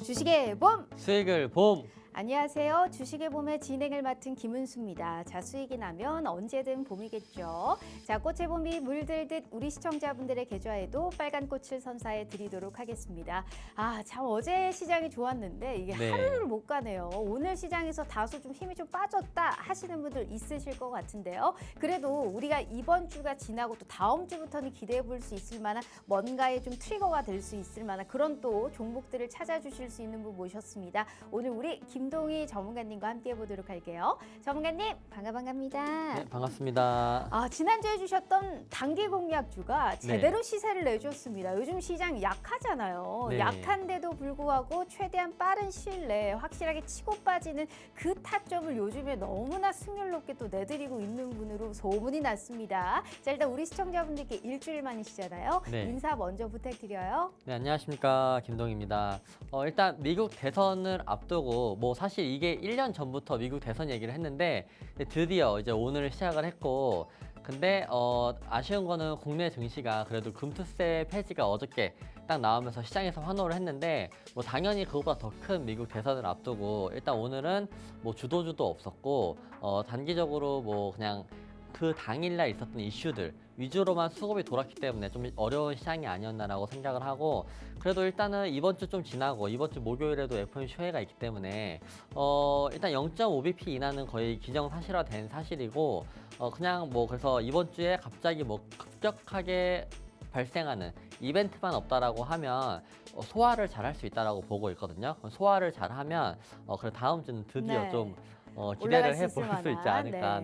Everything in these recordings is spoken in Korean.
주식의 봄! 수익을 봄! 안녕하세요. 주식의 봄의 진행을 맡은 김은수입니다. 자, 수익이 나면 언제든 봄이겠죠. 자, 꽃의 봄이 물들듯 우리 시청자분들의 계좌에도 빨간 꽃을 선사해 드리도록 하겠습니다. 아, 참 어제 시장이 좋았는데 이게 네. 하루를 못 가네요. 오늘 시장에서 다소 좀 힘이 좀 빠졌다 하시는 분들 있으실 것 같은데요. 그래도 우리가 이번 주가 지나고 또 다음 주부터는 기대해 볼 수 있을 만한 뭔가의 좀 트리거가 될 수 있을 만한 그런 또 종목들을 찾아주실 수 있는 분 모셨습니다. 오늘 우리 김동희 전문가님과 함께 해보도록 할게요. 전문가님 반갑습니다. 네, 반갑습니다. 아, 지난주에 주셨던 단기 공략주가 제대로 시세를 내줬습니다. 요즘 시장 약하잖아요. 네. 약한데도 불구하고 최대한 빠른 시일 내에 확실하게 치고 빠지는 그 타점을 요즘에 너무나 승률 높게 또 내드리고 있는 분으로 소문이 났습니다. 자, 일단 우리 시청자분들께 일주일 만이시잖아요. 네. 인사 먼저 부탁드려요. 네, 안녕하십니까. 김동희입니다. 일단 미국 대선을 앞두고 사실 이게 1년 전부터 미국 대선 얘기를 했는데 드디어 이제 오늘 시작을 했고, 근데 아쉬운 거는 국내 증시가 그래도 금투세 폐지가 어저께 딱 나오면서 시장에서 환호를 했는데 당연히 그것보다 더 큰 미국 대선을 앞두고 일단 오늘은 주도주도 없었고 단기적으로 그냥 그 당일날 있었던 이슈들 위주로만 수급이 돌았기 때문에 좀 어려운 시장이 아니었나라고 생각을 하고, 그래도 일단은 이번 주 좀 지나고 이번 주 목요일에도 FOMC 회의가 있기 때문에 일단 0.5bp 인하는 거의 기정사실화된 사실이고, 그냥 그래서 이번 주에 갑자기 급격하게 발생하는 이벤트만 없다라고 하면 소화를 잘 할 수 있다라고 보고 있거든요. 소화를 잘하면 그래 다음 주는 드디어 네. 좀 기대를 올라갈 수 해볼 있을 수 있지 만한, 않을까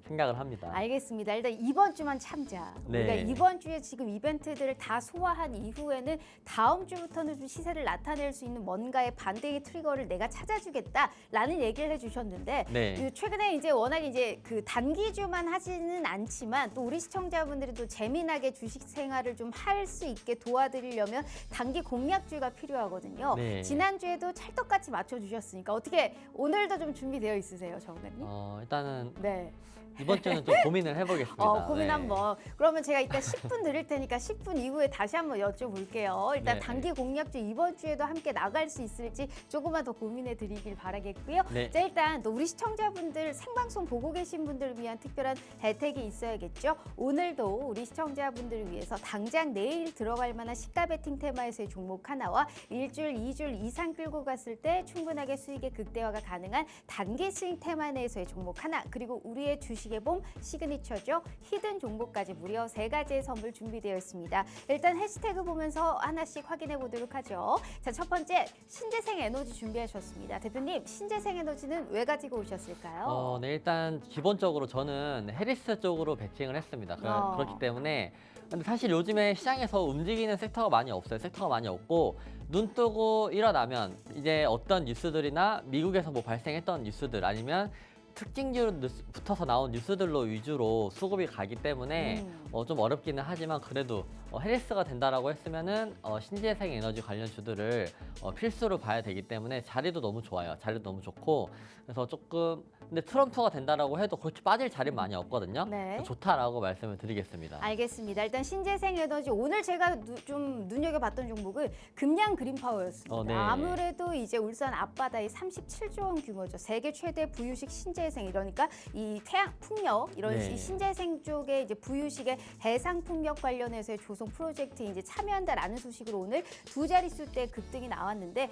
생각을 합니다. 알겠습니다. 일단 이번 주만 참자. 네. 우리가 이번 주에 지금 이벤트들을 다 소화한 이후에는 다음 주부터는 좀 시세를 나타낼 수 있는 뭔가의 반등의 트리거를 내가 찾아주겠다라는 얘기를 해주셨는데, 네. 최근에 이제 워낙 이제 그 단기주만 하지는 않지만 또 우리 시청자분들이 또 재미나게 주식 생활을 좀 할 수 있게 도와드리려면 단기 공략주가 필요하거든요. 네. 지난주에도 찰떡같이 맞춰주셨으니까 어떻게 오늘도 좀 준비되어 있으세요, 정관님? 일단은 네. 이번 주는 좀 고민을 해보겠습니다. 고민 네. 한번. 그러면 제가 이따 10분 드릴 테니까 10분 이후에 다시 한번 여쭤볼게요. 일단 네. 단기 공략주 이번 주에도 함께 나갈 수 있을지 조금만 더 고민해 드리길 바라겠고요. 네. 자, 일단 또 우리 시청자분들 생방송 보고 계신 분들을 위한 특별한 혜택이 있어야겠죠. 오늘도 우리 시청자분들을 위해서 당장 내일 들어갈 만한 시가 베팅 테마에서의 종목 하나와 일주일, 2주일 이상 끌고 갔을 때 충분하게 수익의 극대화가 가능한 단기 스윙 테마 내에서의 종목 하나, 그리고 우리의 주식의 봄 시그니처죠. 히든 종목까지 무려 3가지의 선물 준비되어 있습니다. 일단 해시태그 보면서 하나씩 확인해 보도록 하죠. 자, 첫 번째 신재생 에너지 준비하셨습니다. 대표님, 신재생 에너지는 왜 가지고 오셨을까요? 네, 일단 기본적으로 저는 해리스 쪽으로 배팅을 했습니다. 그렇기 때문에, 근데 사실 요즘에 시장에서 움직이는 섹터가 많이 없어요. 섹터가 많이 없고, 눈 뜨고 일어나면 이제 어떤 뉴스들이나 미국에서 발생했던 뉴스들 아니면 특징주로 붙어서 나온 뉴스들로 위주로 수급이 가기 때문에 좀 어렵기는 하지만, 그래도 해리스가 된다라고 했으면은 신재생 에너지 관련 주들을 필수로 봐야 되기 때문에 자리도 너무 좋아요. 자리도 너무 좋고, 그래서 조금 근데 트럼프가 된다라고 해도 그렇게 빠질 자리는 많이 없거든요. 네. 좋다라고 말씀을 드리겠습니다. 알겠습니다. 일단 신재생 에너지 오늘 제가 좀 눈여겨봤던 종목은 금양 그린파워였습니다. 네. 아무래도 이제 울산 앞바다의 37조 원 규모죠. 세계 최대 부유식 신재생, 이러니까 이 태양 풍력 이런 네. 이 신재생 쪽에 이제 부유식의 해상 풍력 관련해서의 조성 프로젝트에 이제 참여한다라는 소식으로 오늘 두 자릿수 대 급등이 나왔는데,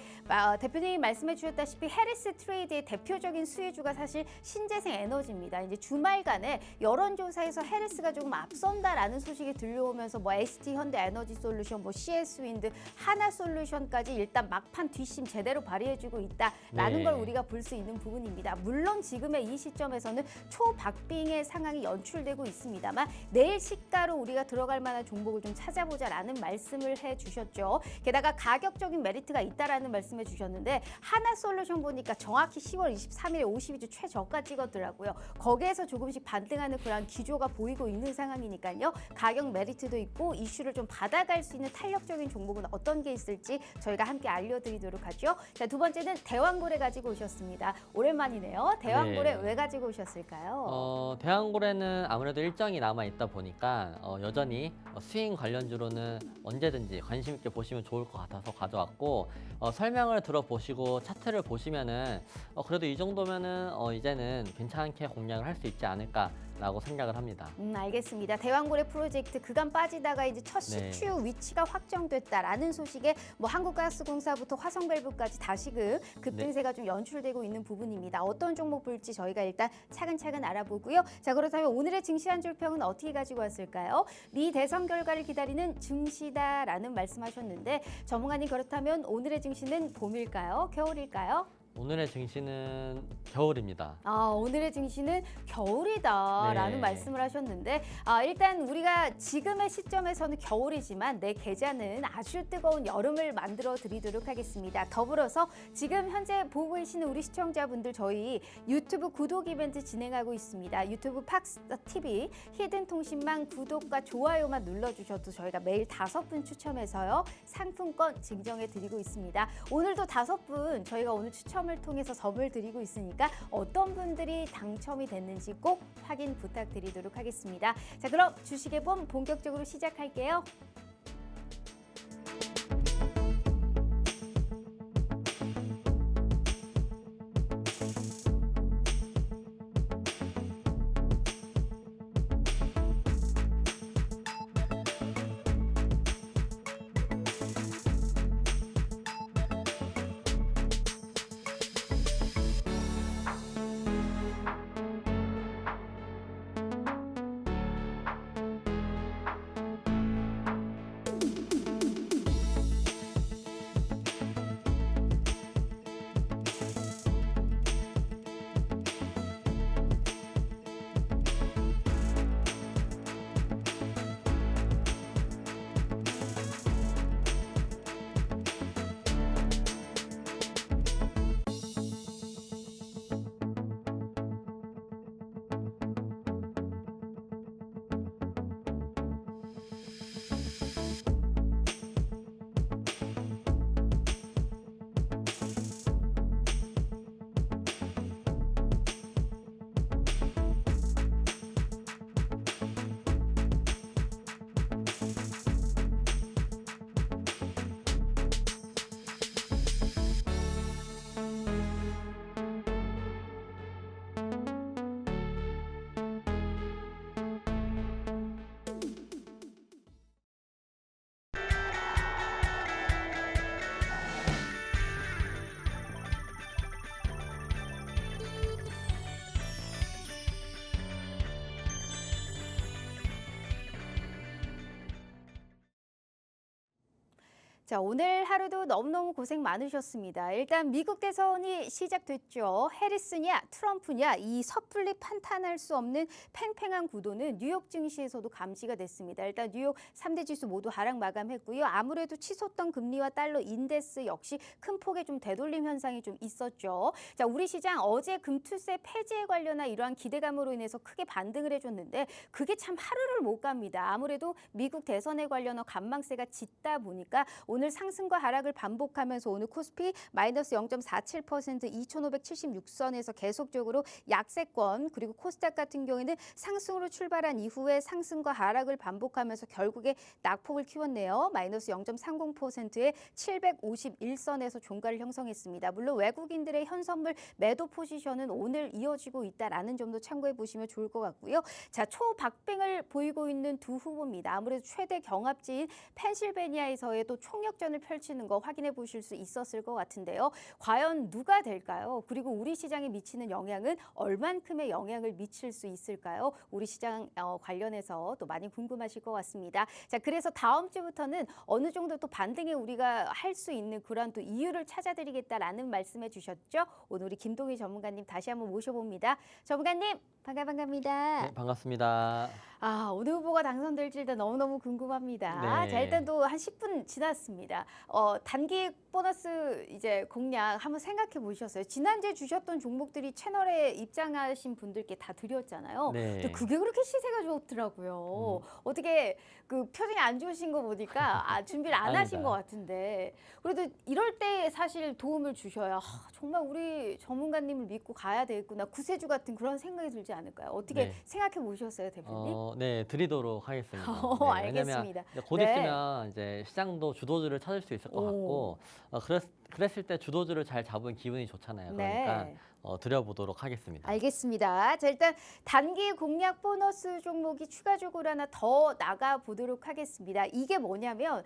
대표님이 말씀해 주셨다시피 해리스 트레이드의 대표적인 수혜주가 사실 신재생 에너지입니다. 이제 주말간에 여론조사에서 해리스가 조금 앞선다라는 소식이 들려오면서 ST 현대 에너지 솔루션, CS 윈드, 하나 솔루션까지 일단 막판 뒷심 제대로 발휘해주고 있다라는 네. 걸 우리가 볼 수 있는 부분입니다. 물론 지금의 이 시점에서는 초박빙의 상황이 연출되고 있습니다만 내일 시가로 우리가 들어갈 만한 종목을 좀 찾아보자라는 말씀을 해주셨죠. 게다가 가격적인 메리트가 있다라는 말씀해 주셨는데, 하나 솔루션 보니까 정확히 10월 23일에 52주 최저가 찍었더라고요. 거기에서 조금씩 반등하는 그런 기조가 보이고 있는 상황이니까요. 가격 메리트도 있고 이슈를 좀 받아갈 수 있는 탄력적인 종목은 어떤 게 있을지 저희가 함께 알려드리도록 하죠. 자, 두 번째는 대왕고래 가지고 오셨습니다. 오랜만이네요. 대왕고래 네. 왜 가지고 오셨을까요? 대왕고래는 아무래도 일정이 남아 있다 보니까 여전히 스윙 관련주로는 언제든지 관심 있게 보시면 좋을 것 같아서 가져왔고 설명을 들어보시고 차트를 보시면은 그래도 이 정도면은 이제는 괜찮게 공략을 할 수 있지 않을까라고 생각을 합니다. 알겠습니다. 대왕고래 프로젝트 그간 빠지다가 이제 첫 네. 시추 위치가 확정됐다라는 소식에 뭐 한국가스공사부터 화성밸브까지 다시금 급등세가 좀 연출되고 있는 부분입니다. 어떤 종목 볼지 저희가 일단 차근차근 알아보고요. 자, 그렇다면 오늘의 증시 한 줄 평은 어떻게 가지고 왔을까요? 미 대선 결과를 기다리는 증시다라는 말씀하셨는데 전문가님 그렇다면 오늘의 증시는 봄일까요? 겨울일까요? 오늘의 증시는 겨울입니다. 오늘의 증시는 겨울이다라는 네. 말씀을 하셨는데 일단 우리가 지금의 시점에서는 겨울이지만 내 계좌는 아주 뜨거운 여름을 만들어 드리도록 하겠습니다. 더불어서 지금 현재 보고 계시는 우리 시청자분들 저희 유튜브 구독 이벤트 진행하고 있습니다. 유튜브 팍스TV 히든통신망 구독과 좋아요만 눌러주셔도 저희가 매일 5분 추첨해서요 상품권 증정해 드리고 있습니다. 오늘도 5분 저희가 오늘 추첨을 통해서 선물 드리고 있으니까 어떤 분들이 당첨이 됐는지 꼭 확인 부탁드리도록 하겠습니다. 자, 그럼 주식의 봄 본격적으로 시작할게요. 자, 오늘 하루도 너무너무 고생 많으셨습니다. 일단 미국 대선이 시작됐죠. 해리스냐 트럼프냐 이 섣불리 판단할 수 없는 팽팽한 구도는 뉴욕 증시에서도 감지가 됐습니다. 일단 뉴욕 3대 지수 모두 하락 마감했고요. 아무래도 치솟던 금리와 달러 인덱스 역시 큰 폭의 좀 되돌림 현상이 좀 있었죠. 자, 우리 시장 어제 금투세 폐지에 관련한 이러한 기대감으로 인해서 크게 반등을 해줬는데 그게 참 하루를 못 갑니다. 아무래도 미국 대선에 관련한 관망세가 짙다 보니까 오늘 상승과 하락을 반복하면서 오늘 코스피 마이너스 0.47% 2,576선에서 계속적으로 약세권 그리고 코스닥 같은 경우에는 상승으로 출발한 이후에 상승과 하락을 반복하면서 결국에 낙폭을 키웠네요. 마이너스 0.30%의 751선에서 종가를 형성했습니다. 물론 외국인들의 현선물 매도 포지션은 오늘 이어지고 있다라는 점도 참고해 보시면 좋을 것 같고요. 자, 초박빙을 보이고 있는 두 후보입니다. 아무래도 최대 경합지인 펜실베니아에서의 또 총력전을 펼치는 거 확인해 보실 수 있었을 것 같은데요. 과연 누가 될까요? 그리고 우리 시장에 미치는 영향은 얼만큼의 영향을 미칠 수 있을까요? 우리 시장 관련해서 또 많이 궁금하실 것 같습니다. 자, 그래서 다음 주부터는 어느 정도 또 반등에 우리가 할 수 있는 그런 또 이유를 찾아드리겠다라는 말씀해 주셨죠. 오늘 우리 김동희 전문가님 다시 한번 모셔봅니다. 전문가님 반갑습니다. 네, 반갑습니다. 오늘 후보가 당선될지 일단 너무너무 궁금합니다. 네. 자, 일단 또 한 10분 지났습니다. 단기 보너스 이제 공략 한번 생각해 보셨어요? 지난주에 주셨던 종목들이 채널에 입장하신 분들께 다 드렸잖아요. 네. 근데 그게 그렇게 시세가 좋더라고요. 어떻게 그 표정이 안 좋으신 거 보니까 준비를 안 하신 아닙니다. 것 같은데 그래도 이럴 때 사실 도움을 주셔야 정말 우리 전문가님을 믿고 가야 되겠구나. 구세주 같은 그런 생각이 들지 않을까요? 어떻게 네. 생각해 보셨어요, 대표님? 네, 드리도록 하겠습니다. 알겠습니다. 왜냐면 곧 네. 있으면 이제 시장도 주도주를 찾을 수 있을 것 오. 같고, 그랬을 때 주도주를 잘 잡은 기분이 좋잖아요. 그러니까 네. 드려보도록 하겠습니다. 알겠습니다. 자, 일단 단기 공략 보너스 종목이 추가적으로 하나 더 나가 보도록 하겠습니다. 이게 뭐냐면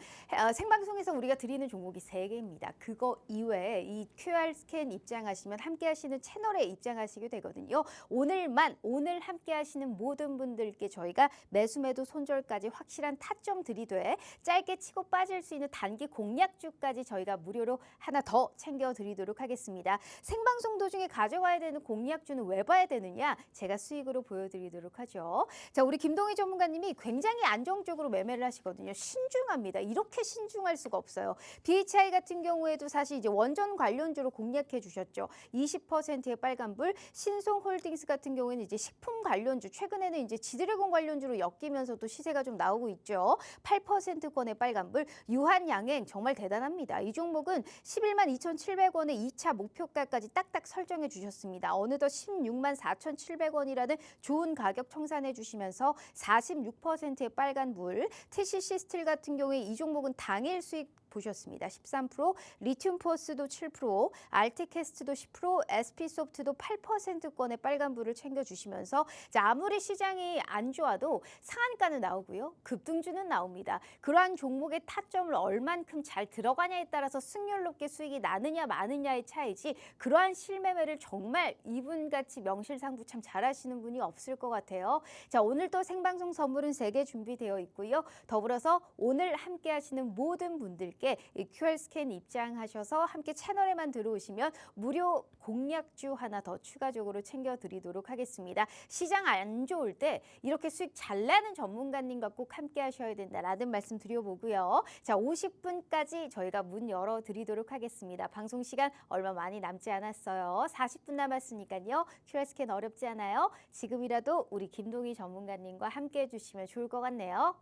생방송에서 우리가 드리는 종목이 3개입니다. 그거 이외에 이 QR 스캔 입장하시면 함께 하시는 채널에 입장하시게 되거든요. 오늘 함께 하시는 모든 분들께 저희가 매수매도 손절까지 확실한 타점 들이되 짧게 치고 빠질 수 있는 단기 공략주까지 저희가 무료로 하나 더 챙겨 드리도록 하겠습니다. 생방송 도중에 가져와야 되는 공략주는 왜 봐야 되느냐? 제가 수익으로 보여드리도록 하죠. 자, 우리 김동희 전문가님이 굉장히 안정적으로 매매를 하시거든요. 신중합니다. 이렇게 신중할 수가 없어요. BHI 같은 경우에도 사실 이제 원전 관련주로 공략해 주셨죠. 20%의 빨간불. 신송홀딩스 같은 경우에는 이제 식품 관련주, 최근에는 이제 지드래곤 관련주로 엮이면서도 시세가 좀 나오고 있죠. 8%권의 빨간불. 유한양행 정말 대단합니다. 이 종목은 11만 2,700원의 2차 목표가까지 딱딱 설정해 주셨습니다. 어느덧 16만 4,700원이라는 좋은 가격 청산해 주시면서 46%의 빨간불. TCC 스틸 같은 경우에 이 종목은 당일 수익 보셨습니다. 13%, 리튬포스도 7%, 알티캐스트도 10%, SP소프트도 8%권의 빨간불을 챙겨주시면서 자, 아무리 시장이 안 좋아도 상한가는 나오고요. 급등주는 나옵니다. 그러한 종목의 타점을 얼만큼 잘 들어가냐에 따라서 승률 높게 수익이 나느냐 마느냐의 차이지 그러한 실매매를 정말 이분같이 명실상부참 잘하시는 분이 없을 것 같아요. 자, 오늘도 생방송 선물은 3개 준비되어 있고요. 더불어서 오늘 함께 하시는 모든 분들께 이 QR 스캔 입장하셔서 함께 채널에만 들어오시면 무료 공략주 하나 더 추가적으로 챙겨드리도록 하겠습니다. 시장 안 좋을 때 이렇게 수익 잘 나는 전문가님과 꼭 함께 하셔야 된다라는 말씀 드려보고요. 자, 50분까지 저희가 문 열어드리도록 하겠습니다. 방송 시간 얼마 많이 남지 않았어요. 40분 남았으니까요. QR 스캔 어렵지 않아요. 지금이라도 우리 김동희 전문가님과 함께 해주시면 좋을 것 같네요.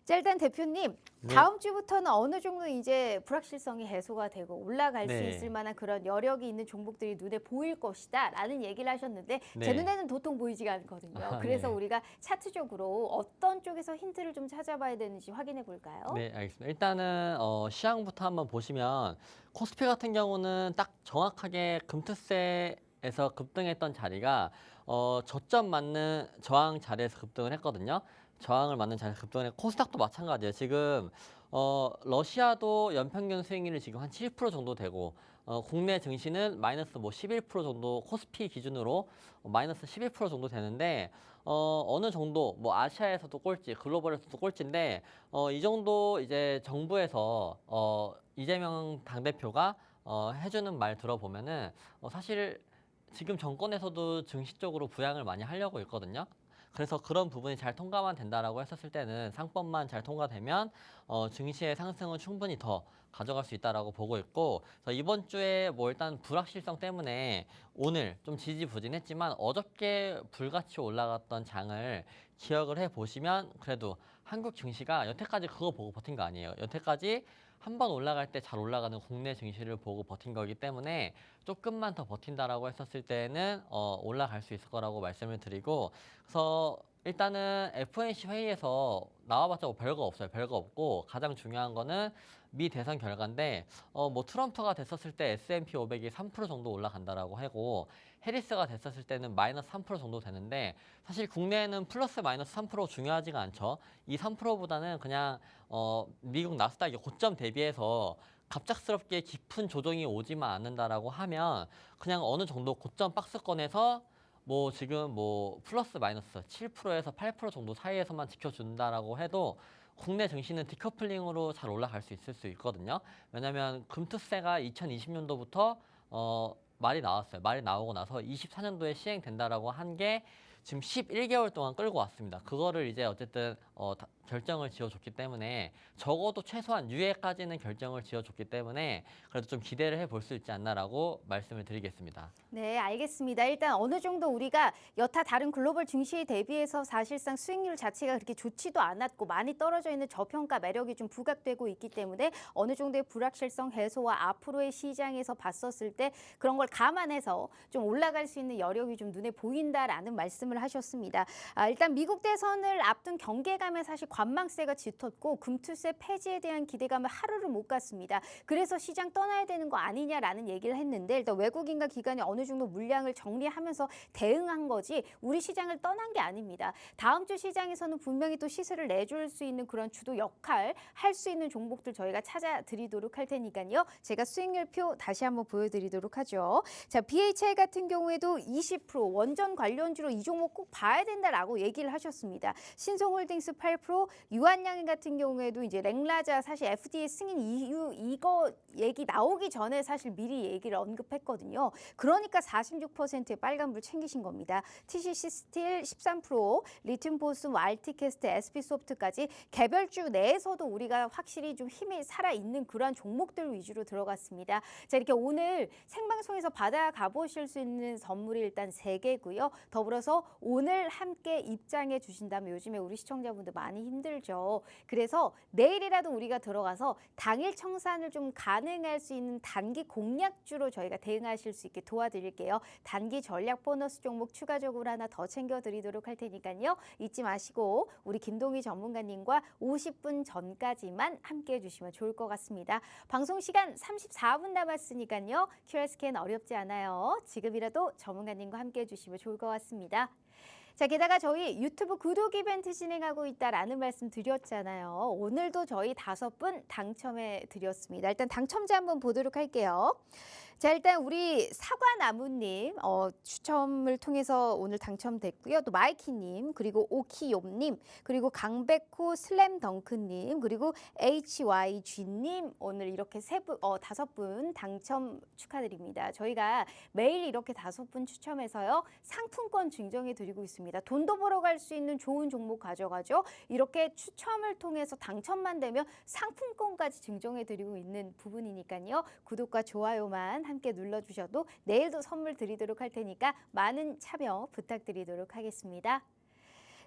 자, 일단 대표님, 네. 다음 주부터는 어느 정도 이제 불확실성이 해소가 되고 올라갈 수 네. 있을 만한 그런 여력이 있는 종목들이 눈에 보일 것이다 라는 얘기를 하셨는데 네. 제 눈에는 도통 보이지가 않거든요. 아, 그래서 네. 우리가 차트적으로 어떤 쪽에서 힌트를 좀 찾아봐야 되는지 확인해 볼까요? 네, 알겠습니다. 일단은 시황부터 한번 보시면 코스피 같은 경우는 딱 정확하게 금투세에서 급등했던 자리가 저점 맞는 저항 자리에서 급등을 했거든요. 저항을 맞는 자리에서 급등을 했고 코스닥도 마찬가지예요. 지금 러시아도 연평균 수익률이 지금 한 7% 정도 되고 국내 증시는 마이너스 뭐 11% 정도 코스피 기준으로 마이너스 11% 정도 되는데 어느 정도 뭐 아시아에서도 꼴찌, 글로벌에서도 꼴찌인데 이 정도 이제 정부에서 이재명 당대표가 해주는 말 들어보면은 사실 지금 정권에서도 증시 쪽으로 부양을 많이 하려고 있거든요. 그래서 그런 부분이 잘 통과만 된다라고 했었을 때는 상법만 잘 통과되면 증시의 상승은 충분히 더 가져갈 수 있다라고 보고 있고 그래서 이번 주에 뭐 일단 불확실성 때문에 오늘 좀 지지부진했지만 어저께 불같이 올라갔던 장을 기억을 해 보시면 그래도 한국 증시가 여태까지 그거 보고 버틴 거 아니에요. 여태까지 한 번 올라갈 때 잘 올라가는 국내 증시를 보고 버틴 거기 때문에 조금만 더 버틴다라고 했었을 때는 올라갈 수 있을 거라고 말씀을 드리고 그래서 일단은 FOMC 회의에서 나와봤자 뭐 별거 없어요. 별거 없고 가장 중요한 거는 미 대선 결과인데 뭐 트럼프가 됐었을 때 S&P 500이 3% 정도 올라간다라고 하고 해리스가 됐었을 때는 마이너스 3% 정도 되는데 사실 국내에는 플러스 마이너스 3% 중요하지가 않죠. 이 3%보다는 그냥 미국 나스닥이 고점 대비해서 갑작스럽게 깊은 조정이 오지만 않는다라고 하면 그냥 어느 정도 고점 박스권에서 뭐 지금 뭐 플러스 마이너스 7%에서 8% 정도 사이에서만 지켜준다라고 해도 국내 증시는 디커플링으로 잘 올라갈 수 있을 수 있거든요. 왜냐하면 금투세가 2020년도부터 말이 나왔어요. 말이 나오고 나서 24년도에 시행된다라고 한 게 지금 11개월 동안 끌고 왔습니다. 그거를 이제 어쨌든 결정을 지어줬기 때문에 적어도 최소한 유예까지는 결정을 지어줬기 때문에 그래도 좀 기대를 해볼 수 있지 않나라고 말씀을 드리겠습니다. 네, 알겠습니다. 일단 어느 정도 우리가 여타 다른 글로벌 증시에 대비해서 사실상 수익률 자체가 그렇게 좋지도 않았고 많이 떨어져 있는 저평가 매력이 좀 부각되고 있기 때문에 어느 정도의 불확실성 해소와 앞으로의 시장에서 봤었을 때 그런 걸 감안해서 좀 올라갈 수 있는 여력이 좀 눈에 보인다라는 말씀을 하셨습니다. 일단 미국 대선을 앞둔 경계감에 사실 관망세가 짙었고 금투세 폐지에 대한 기대감을 하루를 못 갔습니다. 그래서 시장 떠나야 되는 거 아니냐라는 얘기를 했는데 일단 외국인과 기관이 어느 정도 물량을 정리하면서 대응한 거지 우리 시장을 떠난 게 아닙니다. 다음 주 시장에서는 분명히 또 시세를 내줄 수 있는 그런 주도 역할 할 수 있는 종목들 저희가 찾아드리도록 할 테니까요. 제가 수익률표 다시 한번 보여드리도록 하죠. 자, BHI 같은 경우에도 20% 원전 관련주로 이 종목 꼭 봐야 된다라고 얘기를 하셨습니다. 신성홀딩스 8%, 유한양행 같은 경우에도 이제 랭라자 사실 FDA 승인 이후 이거 얘기 나오기 전에 사실 미리 얘기를 언급했거든요. 그러니까 46%의 빨간불 챙기신 겁니다. TCC 스틸 13%, 리튬 보스, 알티캐스트, SP소프트까지 개별주 내에서도 우리가 확실히 좀 힘이 살아있는 그러한 종목들 위주로 들어갔습니다. 자, 이렇게 오늘 생방송에서 받아가 보실 수 있는 선물이 일단 3개고요. 더불어서 오늘 함께 입장해 주신다면 요즘에 우리 시청자분들 많이 힘들죠. 그래서 내일이라도 우리가 들어가서 당일 청산을 좀 가능할 수 있는 단기 공략주로 저희가 대응하실 수 있게 도와드릴게요. 단기 전략 보너스 종목 추가적으로 하나 더 챙겨드리도록 할 테니까요. 잊지 마시고 우리 김동희 전문가님과 50분 전까지만 함께해 주시면 좋을 것 같습니다. 방송 시간 34분 남았으니까요. QR 스캔 어렵지 않아요. 지금이라도 전문가님과 함께해 주시면 좋을 것 같습니다. 자, 게다가 저희 유튜브 구독 이벤트 진행하고 있다라는 말씀 드렸잖아요. 오늘도 저희 5분 당첨해 드렸습니다. 일단 당첨자 한번 보도록 할게요. 자, 일단 우리 사과나무님 추첨을 통해서 오늘 당첨됐고요. 또 마이키님, 그리고 오키욤님, 그리고 강백호 슬램덩크님, 그리고 HYG님 오늘 이렇게 5분 당첨 축하드립니다. 저희가 매일 이렇게 5분 추첨해서요. 상품권 증정해 드리고 있습니다. 돈도 벌어 갈 수 있는 좋은 종목 가져가죠. 이렇게 추첨을 통해서 당첨만 되면 상품권까지 증정해 드리고 있는 부분이니까요. 구독과 좋아요만 함께 눌러주셔도 내일도 선물 드리도록 할 테니까 많은 참여 부탁드리도록 하겠습니다.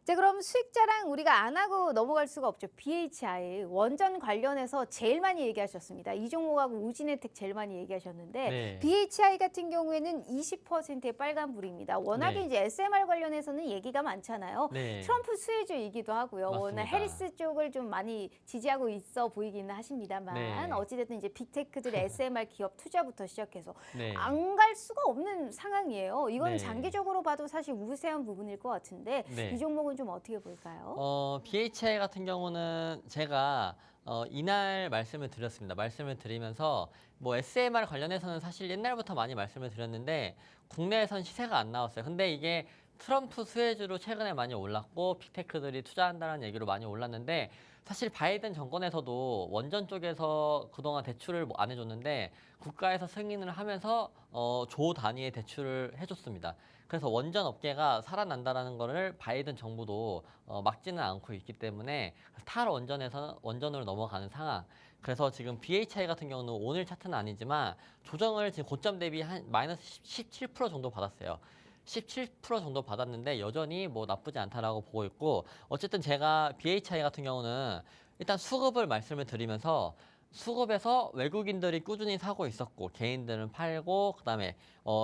자, 그럼 수익 자랑 우리가 안 하고 넘어갈 수가 없죠. BHI 원전 관련해서 제일 많이 얘기하셨습니다. 이 종목하고 우진혜택 제일 많이 얘기하셨는데 네. BHI 같은 경우에는 20%의 빨간불입니다. 워낙에 네. 이제 SMR 관련해서는 얘기가 많잖아요. 네. 트럼프 수혜주이기도 하고요. 맞습니다. 워낙 해리스 쪽을 좀 많이 지지하고 있어 보이기는 하십니다만 네. 어찌됐든 이제 빅테크들의 SMR 기업 투자부터 시작해서 네. 안 갈 수가 없는 상황이에요. 이건 네. 장기적으로 봐도 사실 우세한 부분일 것 같은데 네. 이 종목은 좀 어떻게 볼까요? BHI 같은 경우는 제가 이날 말씀을 드렸습니다. 말씀을 드리면서 뭐 SMR 관련해서는 사실 옛날부터 많이 말씀을 드렸는데 국내에선 시세가 안 나왔어요. 근데 이게 트럼프 수혜주로 최근에 많이 올랐고 빅테크들이 투자한다는 얘기로 많이 올랐는데 사실 바이든 정권에서도 원전 쪽에서 그동안 대출을 안 해줬는데 국가에서 승인을 하면서 조 단위의 대출을 해줬습니다. 그래서 원전 업계가 살아난다라는 거를 바이든 정부도 막지는 않고 있기 때문에 탈원전에서 원전으로 넘어가는 상황. 그래서 지금 BHI 같은 경우는 오늘 차트는 아니지만 조정을 지금 고점 대비 한 마이너스 17% 정도 받았어요. 17% 정도 받았는데 여전히 뭐 나쁘지 않다라고 보고 있고 어쨌든 제가 BHI 같은 경우는 일단 수급을 말씀을 드리면서 수급에서 외국인들이 꾸준히 사고 있었고 개인들은 팔고 그다음에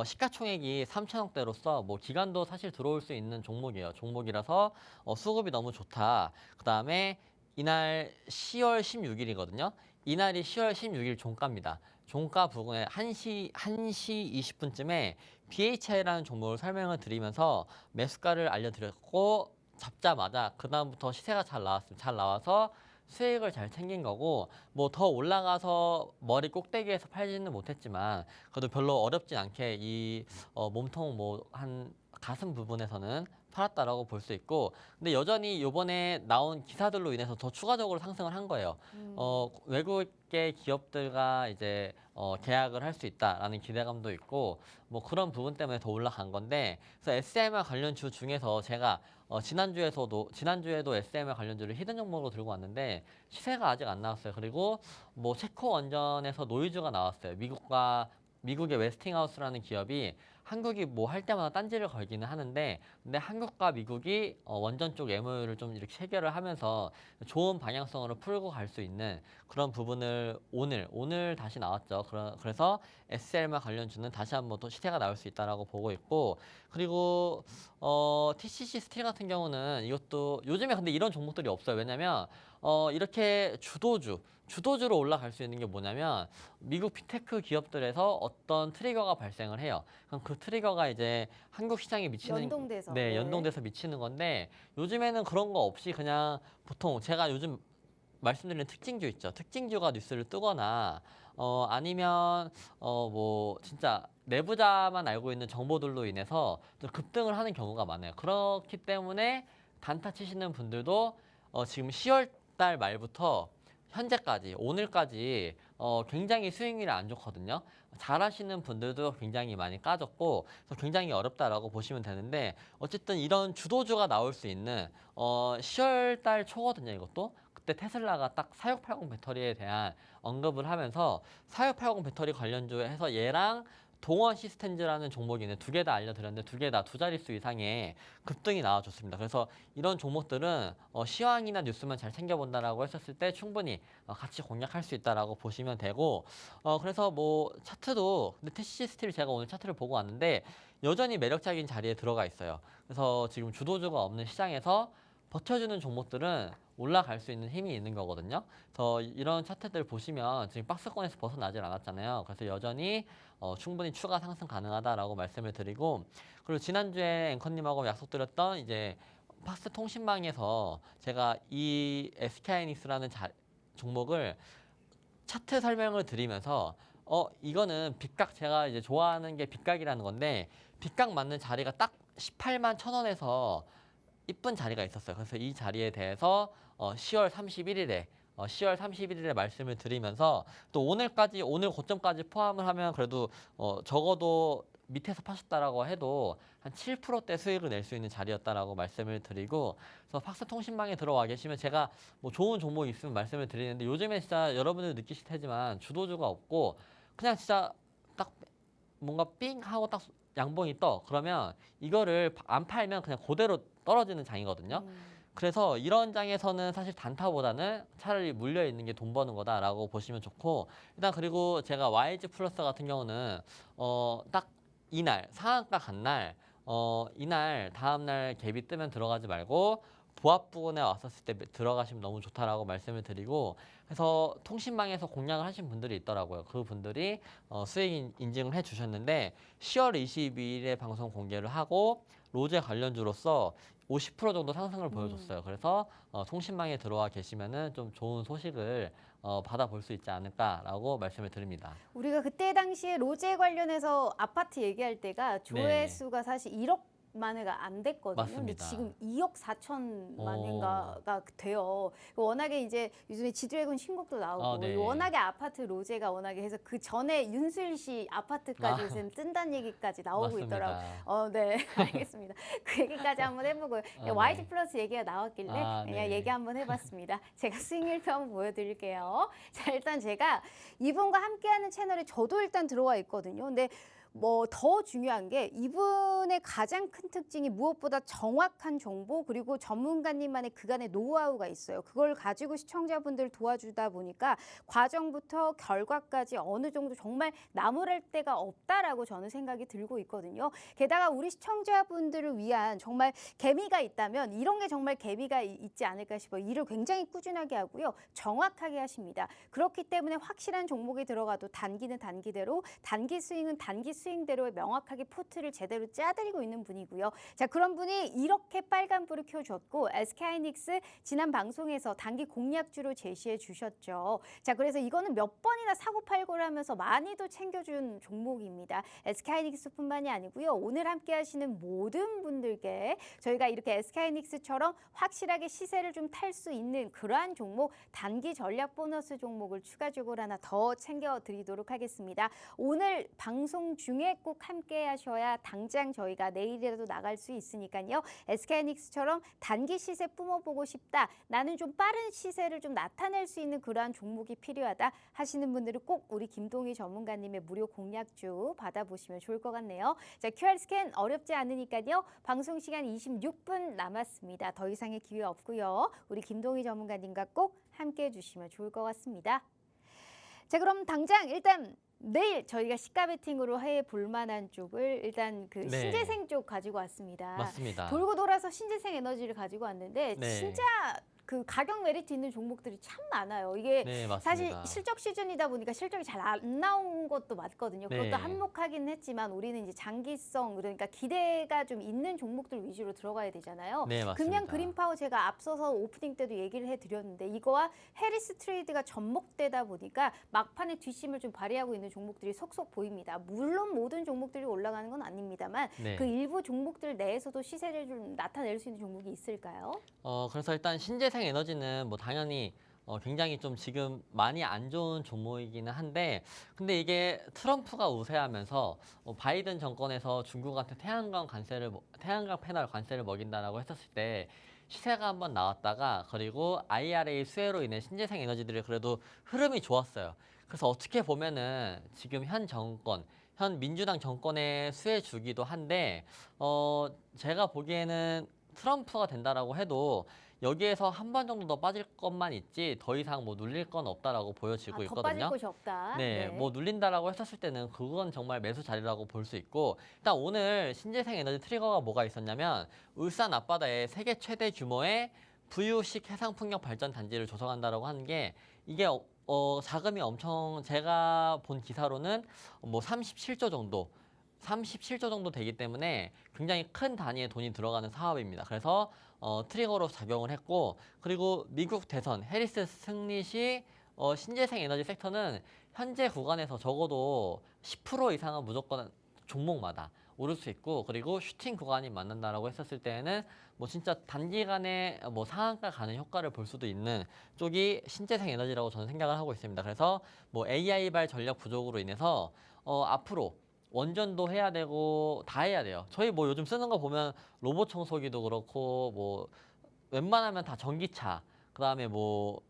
시가총액이 3천억대로서 뭐 기관도 사실 들어올 수 있는 종목이라서 수급이 너무 좋다. 그다음에 이날 10월 16일이거든요. 이날이 10월 16일 종가입니다. 종가 부근에 1시 20분쯤에 BHI라는 종목을 설명을 드리면서 매수가를 알려드렸고 잡자마자 그 다음부터 시세가 잘 나왔습니다. 잘 나와서 수익을 잘 챙긴 거고 뭐 더 올라가서 머리 꼭대기에서 팔지는 못했지만 그래도 별로 어렵진 않게 이 몸통 뭐 한 가슴 부분에서는 팔았다라고 볼 수 있고 근데 여전히 이번에 나온 기사들로 인해서 더 추가적으로 상승을 한 거예요. 외국계 기업들과 이제 계약을 할 수 있다라는 기대감도 있고 뭐 그런 부분 때문에 더 올라간 건데 그래서 SMR 관련 주 중에서 제가 지난주에도 SML 관련주를 히든 종목으로 들고 왔는데 시세가 아직 안 나왔어요. 그리고 뭐 체코 원전에서 노이즈가 나왔어요. 미국의 웨스팅하우스라는 기업이 한국이 뭐 할 때마다 딴지를 걸기는 하는데, 근데 한국과 미국이 원전 쪽 MOU를 좀 이렇게 체결을 하면서 좋은 방향성으로 풀고 갈 수 있는 그런 부분을 오늘 다시 나왔죠. 그래서 SL만 관련주는 다시 한번 또 시세가 나올 수 있다라고 보고 있고, 그리고 TCC 스틸 같은 경우는 이것도 요즘에 근데 이런 종목들이 없어요. 왜냐면 이렇게 주도주로 올라갈 수 있는 게 뭐냐면 미국 빅테크 기업들에서 어떤 트리거가 발생을 해요. 그럼 그 트리거가 이제 한국 시장에 미치는 연동돼서. 네, 연동돼서 미치는 건데, 요즘에는 그런 거 없이 그냥 보통 제가 요즘 말씀드리는 특징주 있죠. 특징주가 뉴스를 뜨거나 아니면 뭐 진짜 내부자만 알고 있는 정보들로 인해서 좀 급등을 하는 경우가 많아요. 그렇기 때문에 단타 치시는 분들도 지금 10월 달 말부터 현재까지 오늘까지 굉장히 수익률이 안 좋거든요. 잘하시는 분들도 굉장히 많이 까졌고, 그래서 굉장히 어렵다라고 보시면 되는데, 어쨌든 이런 주도주가 나올 수 있는 10월 달 초거든요. 이것도 그때 테슬라가 딱 4680 배터리에 대한 언급을 하면서 4680 배터리 관련주 해서 얘랑 동원 시스템즈라는 종목이 있는데 두 개 다 알려드렸는데 두 개 다 두 자릿수 이상의 급등이 나와줬습니다. 그래서 이런 종목들은 시황이나 뉴스만 잘 챙겨본다라고 했었을 때 충분히 같이 공략할 수 있다라고 보시면 되고, 그래서 뭐 차트도 근데 TCC 스틸 제가 오늘 차트를 보고 왔는데 여전히 매력적인 자리에 들어가 있어요. 그래서 지금 주도주가 없는 시장에서 버텨주는 종목들은 올라갈 수 있는 힘이 있는 거거든요. 그래서 이런 차트들 보시면 지금 박스권에서 벗어나질 않았잖아요. 그래서 여전히 충분히 추가 상승 가능하다라고 말씀을 드리고, 그리고 지난주에 앵커님하고 약속드렸던 이제 파스 통신망에서 제가 이 SK하이닉스라는 종목을 차트 설명을 드리면서 이거는 빗각, 제가 이제 좋아하는 게 빗각이라는 건데 빗각 맞는 자리가 딱 18만 1,000원에서 이쁜 자리가 있었어요. 그래서 이 자리에 대해서 10월 31일에 말씀을 드리면서 또 오늘 고점까지 포함을 하면 그래도 적어도 밑에서 파셨다라고 해도 한 7%대 수익을 낼 수 있는 자리였다라고 말씀을 드리고, 그래서 팍스통신망에 들어와 계시면 제가 뭐 좋은 종목이 있으면 말씀을 드리는데 요즘에 진짜 여러분들 느끼실 테지만 주도주가 없고 그냥 진짜 딱 뭔가 삥 하고 딱 양봉이 떠. 그러면 이거를 안 팔면 그냥 그대로 떨어지는 장이거든요. 그래서 이런 장에서는 사실 단타보다는 차라리 물려 있는 게 돈 버는 거다라고 보시면 좋고, 일단 그리고 제가 YG 플러스 같은 경우는 딱 이날 상한가 간 날 이날 다음날 갭이 뜨면 들어가지 말고 보합 부근에 왔었을 때 들어가시면 너무 좋다라고 말씀을 드리고, 그래서 통신망에서 공략을 하신 분들이 있더라고요. 그 분들이 수익 인증을 해주셨는데 10월 22일에 방송 공개를 하고 로제 관련주로서 50% 정도 상승을 보여줬어요. 그래서 통신망에 들어와 계시면은 좀 좋은 소식을 받아볼 수 있지 않을까라고 말씀을 드립니다. 우리가 그때 당시에 로제 관련해서 아파트 얘기할 때가 조회수가 사실 1억 만회가 안 됐거든요. 근데 맞습니다. 지금 2억 4천만 회인가가 돼요. 워낙에 이제 요즘에 지드래곤 신곡도 나오고 네. 워낙에 아파트 로제가 워낙에 해서 그 전에 윤슬 씨 아파트까지 요즘 뜬다는 얘기까지 나오고 맞습니다. 있더라고요. 네, 알겠습니다. 그 얘기까지 한번 해보고요. YG 플러스 얘기가 나왔길래 그냥 네. 얘기 한번 해봤습니다. 제가 수익률표 한번 보여드릴게요. 자, 일단 제가 이분과 함께하는 채널에 저도 일단 들어와 있거든요. 근데 뭐 더 중요한 게 이분의 가장 큰 특징이 무엇보다 정확한 정보, 그리고 전문가님만의 그간의 노하우가 있어요. 그걸 가지고 시청자분들 도와주다 보니까 과정부터 결과까지 어느 정도 정말 나무랄 데가 없다라고 저는 생각이 들고 있거든요. 게다가 우리 시청자분들을 위한 정말 개미가 있다면 이런 게 정말 개미가 있지 않을까 싶어요. 일을 굉장히 꾸준하게 하고요. 정확하게 하십니다. 그렇기 때문에 확실한 종목이 들어가도 단기는 단기대로, 단기 스윙은 단기 스윙대로 명확하게 포트를 제대로 짜드리고 있는 분이고요. 자, 그런 분이 이렇게 빨간불을 켜줬고 SK하이닉스 지난 방송에서 단기 공략주로 제시해 주셨죠. 자, 그래서 이거는 몇 번이나 사고팔고를 하면서 많이도 챙겨준 종목입니다. SK하이닉스뿐만이 아니고요. 오늘 함께 하시는 모든 분들께 저희가 이렇게 SK하이닉스처럼 확실하게 시세를 좀 탈 수 있는 그러한 종목, 단기 전략 보너스 종목을 추가적으로 하나 더 챙겨드리도록 하겠습니다. 오늘 방송 중 중에 꼭 함께 하셔야 당장 저희가 내일이라도 나갈 수 있으니까요. SK하이닉스처럼 단기 시세 뿜어보고 싶다. 나는 좀 빠른 시세를 좀 나타낼 수 있는 그러한 종목이 필요하다 하시는 분들은 꼭 우리 김동희 전문가님의 무료 공략주 받아보시면 좋을 것 같네요. 자, QR 스캔 어렵지 않으니까요. 방송 시간 26분 남았습니다. 더 이상의 기회 없고요. 우리 김동희 전문가님과 꼭 함께 해주시면 좋을 것 같습니다. 자, 그럼 당장 일단 내일 저희가 시가 베팅으로 해 볼 만한 쪽을 일단 그 네. 신재생 쪽 가지고 왔습니다. 맞습니다. 돌고 돌아서 신재생 에너지를 가지고 왔는데 네. 진짜 그 가격 메리트 있는 종목들이 참 많아요. 이게 네, 맞습니다. 사실 실적 시즌이다 보니까 실적이 잘 안 나온 것도 맞거든요. 그것도 네. 한몫하긴 했지만 우리는 이제 장기성 그러니까 기대가 좀 있는 종목들 위주로 들어가야 되잖아요. 네, 맞습니다. 금년 그린파워 제가 앞서서 오프닝 때도 얘기를 해드렸는데 이거와 해리스 트레이드가 접목되다 보니까 막판에 뒷심을 좀 발휘하고 있는 종목들이 속속 보입니다. 물론 모든 종목들이 올라가는 건 아닙니다만 네. 그 일부 종목들 내에서도 시세를 좀 나타낼 수 있는 종목이 있을까요? 그래서 일단 신재생 에너지는 뭐 당연히 굉장히 좀 지금 많이 안 좋은 종목이기는 한데, 근데 이게 트럼프가 우세하면서 바이든 정권에서 중국한테 태양광 패널 관세를 먹인다라고 했었을 때 시세가 한번 나왔다가, 그리고 IRA 수혜로 인해 신재생 에너지들이 그래도 흐름이 좋았어요. 그래서 어떻게 보면은 지금 현 민주당 정권의 수혜 주기도 한데, 제가 보기에는 트럼프가 된다라고 해도 여기에서 한 번 정도 더 빠질 것만 있지 더 이상 뭐 눌릴 건 없다라고 보여지고 더 빠질 있거든요. 곳이 없다. 네, 뭐 눌린다라고 했었을 때는 그건 정말 매수 자리라고 볼 수 있고, 일단 오늘 신재생 에너지 트리거가 뭐가 있었냐면 울산 앞바다에 세계 최대 규모의 부유식 해상풍력 발전 단지를 조성한다라고 하는 게, 이게 자금이 엄청, 제가 본 기사로는 뭐 37조 정도 되기 때문에 굉장히 큰 단위의 돈이 들어가는 사업입니다. 그래서 트리거로 작용을 했고, 그리고 미국 대선 해리스 승리 시 신재생 에너지 섹터는 현재 구간에서 적어도 10% 이상은 무조건 종목마다 오를 수 있고, 그리고 슈팅 구간이 맞는다라고 했었을 때에는 뭐 진짜 단기간에 뭐 상한가 가는 효과를 볼 수도 있는 쪽이 신재생 에너지라고 저는 생각을 하고 있습니다. 그래서 뭐 AI발 전력 부족으로 인해서 앞으로 원전도 해야 되고 다 해야 돼요. 저희 뭐 요즘 쓰는 거 보면 로봇 청소기도 그렇고, 뭐 웬만하면 다 전기차, 그다음에 뭐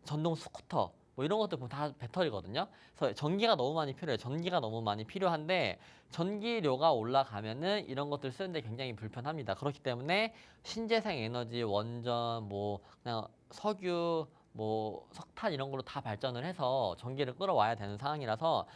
전동 스쿠터, 뭐 이런 것들 보면 다 배터리거든요. 그래서 전기가 너무 많이 필요해요. 전기가 너무 많이 필요한데 전기료가 올라가면은 이런 것들 쓰는데 굉장히 불편합니다. 그렇기 때문에 신재생 에너지, 원전, 뭐 그냥 석유, 뭐 석탄 이런 걸로 다 발전을 해서 전기를 끌어와야 되는 상황이라서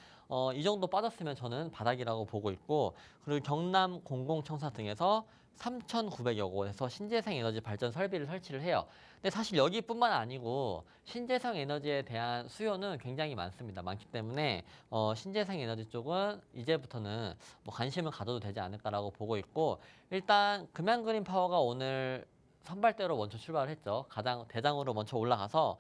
이 정도 빠졌으면 저는 바닥이라고 보고 있고, 그리고 경남 공공청사 등에서 3,900여 곳에서 신재생 에너지 발전 설비를 설치를 해요. 근데 사실 여기뿐만 아니고 신재생 에너지에 대한 수요는 굉장히 많기 때문에 신재생 에너지 쪽은 이제부터는 뭐 관심을 가져도 되지 않을까라고 보고 있고, 일단 금양그린파워가 오늘 선발대로 먼저 출발을 했죠. 가장 대장으로 먼저 올라가서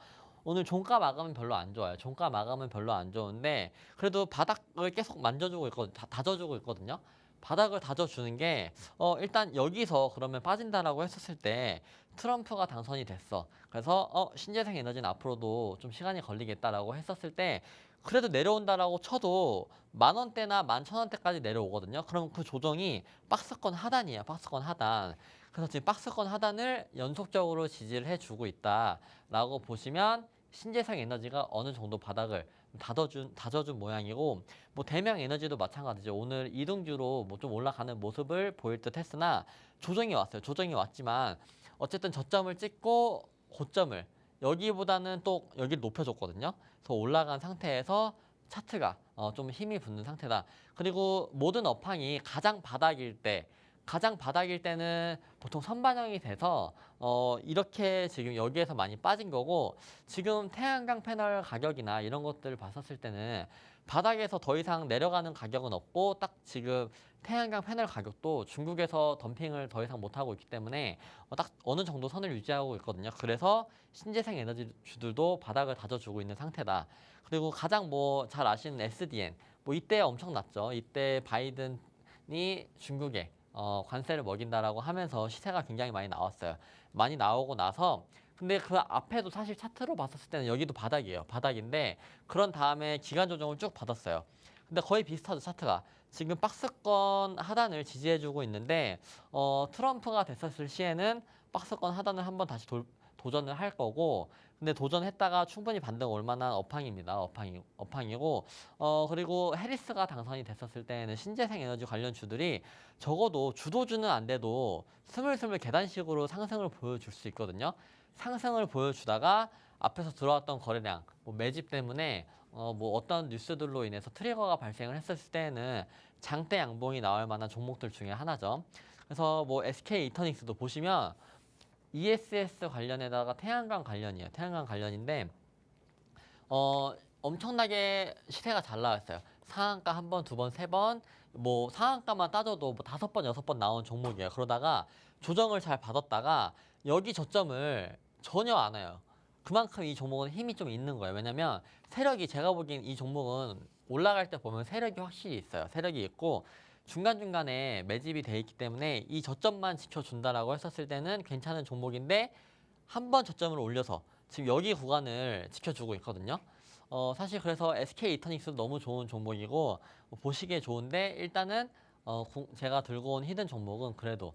오늘 종가 마감은 별로 안 좋아요. 종가 마감은 별로 안 좋은데 그래도 바닥을 계속 만져주고 있거든요. 다져주고 있거든요. 바닥을 다져주는 게 일단 여기서 그러면 빠진다라고 했었을 때 트럼프가 당선이 됐어. 그래서 신재생 에너지는 앞으로도 좀 시간이 걸리겠다라고 했었을 때 그래도 내려온다라고 쳐도 10,000원대나 11,000원대까지 내려오거든요. 그럼 그 조정이 박스권 하단이에요. 박스권 하단. 그래서 지금 박스권 하단을 연속적으로 지지를 해주고 있다라고 보시면 신재생 에너지가 어느 정도 바닥을 다져준 모양이고, 뭐 대명 에너지도 마찬가지죠. 오늘 이등주로 뭐 좀 올라가는 모습을 보일 듯 했으나 조정이 왔어요. 조정이 왔지만 어쨌든 저점을 찍고 고점을 여기보다는 또 여기를 높여줬거든요. 그래서 올라간 상태에서 차트가 좀 힘이 붙는 상태다. 그리고 모든 업황이 가장 바닥일 때는 보통 선반영이 돼서 이렇게 지금 여기에서 많이 빠진 거고, 지금 태양광 패널 가격이나 이런 것들을 봤었을 때는 바닥에서 더 이상 내려가는 가격은 없고, 딱 지금 태양광 패널 가격도 중국에서 덤핑을 더 이상 못하고 있기 때문에 딱 어느 정도 선을 유지하고 있거든요. 그래서 신재생 에너지 주들도 바닥을 다져주고 있는 상태다. 그리고 가장 뭐 잘 아시는 SDN, 뭐 이때 엄청 났죠. 이때 바이든이 중국에 관세를 먹인다라고 하면서 시세가 굉장히 많이 나왔어요. 많이 나오고 나서 근데 그 앞에도 사실 차트로 봤었을 때는 여기도 바닥이에요. 바닥인데 그런 다음에 기간 조정을 쭉 받았어요. 근데 거의 비슷하죠, 차트가. 지금 박스권 하단을 지지해주고 있는데 트럼프가 됐었을 시에는 박스권 하단을 한번 다시 도전을 할 거고, 근데 도전했다가 충분히 반등 올 만한 업황입니다. 업황이고, 그리고 해리스가 당선이 됐었을 때에는 신재생 에너지 관련 주들이 적어도 주도주는 안 돼도 스물스물 계단식으로 상승을 보여줄 수 있거든요. 상승을 보여주다가 앞에서 들어왔던 거래량, 뭐 매집 때문에 뭐 어떤 뉴스들로 인해서 트리거가 발생을 했었을 때에는 장대 양봉이 나올 만한 종목들 중에 하나죠. 그래서 뭐 SK 이터닉스도 보시면 ESS 관련에다가 태양광 관련이에요. 태양광 관련인데 엄청나게 시세가 잘 나왔어요. 상한가 한 번, 두 번, 세 번, 뭐 상한가만 따져도 뭐 5번, 6번 나온 종목이에요. 그러다가 조정을 잘 받았다가 여기 저점을 전혀 안 와요. 그만큼 이 종목은 힘이 좀 있는 거예요. 왜냐면 세력이, 제가 보기엔 이 종목은 올라갈 때 보면 세력이 확실히 있어요. 세력이 있고 중간중간에 매집이 돼 있기 때문에 이 저점만 지켜준다라고 했었을 때는 괜찮은 종목인데 한 번 저점을 올려서 지금 여기 구간을 지켜주고 있거든요. 사실 그래서 SK 이터닉스도 너무 좋은 종목이고 보시기에 좋은데, 일단은 제가 들고 온 히든 종목은 그래도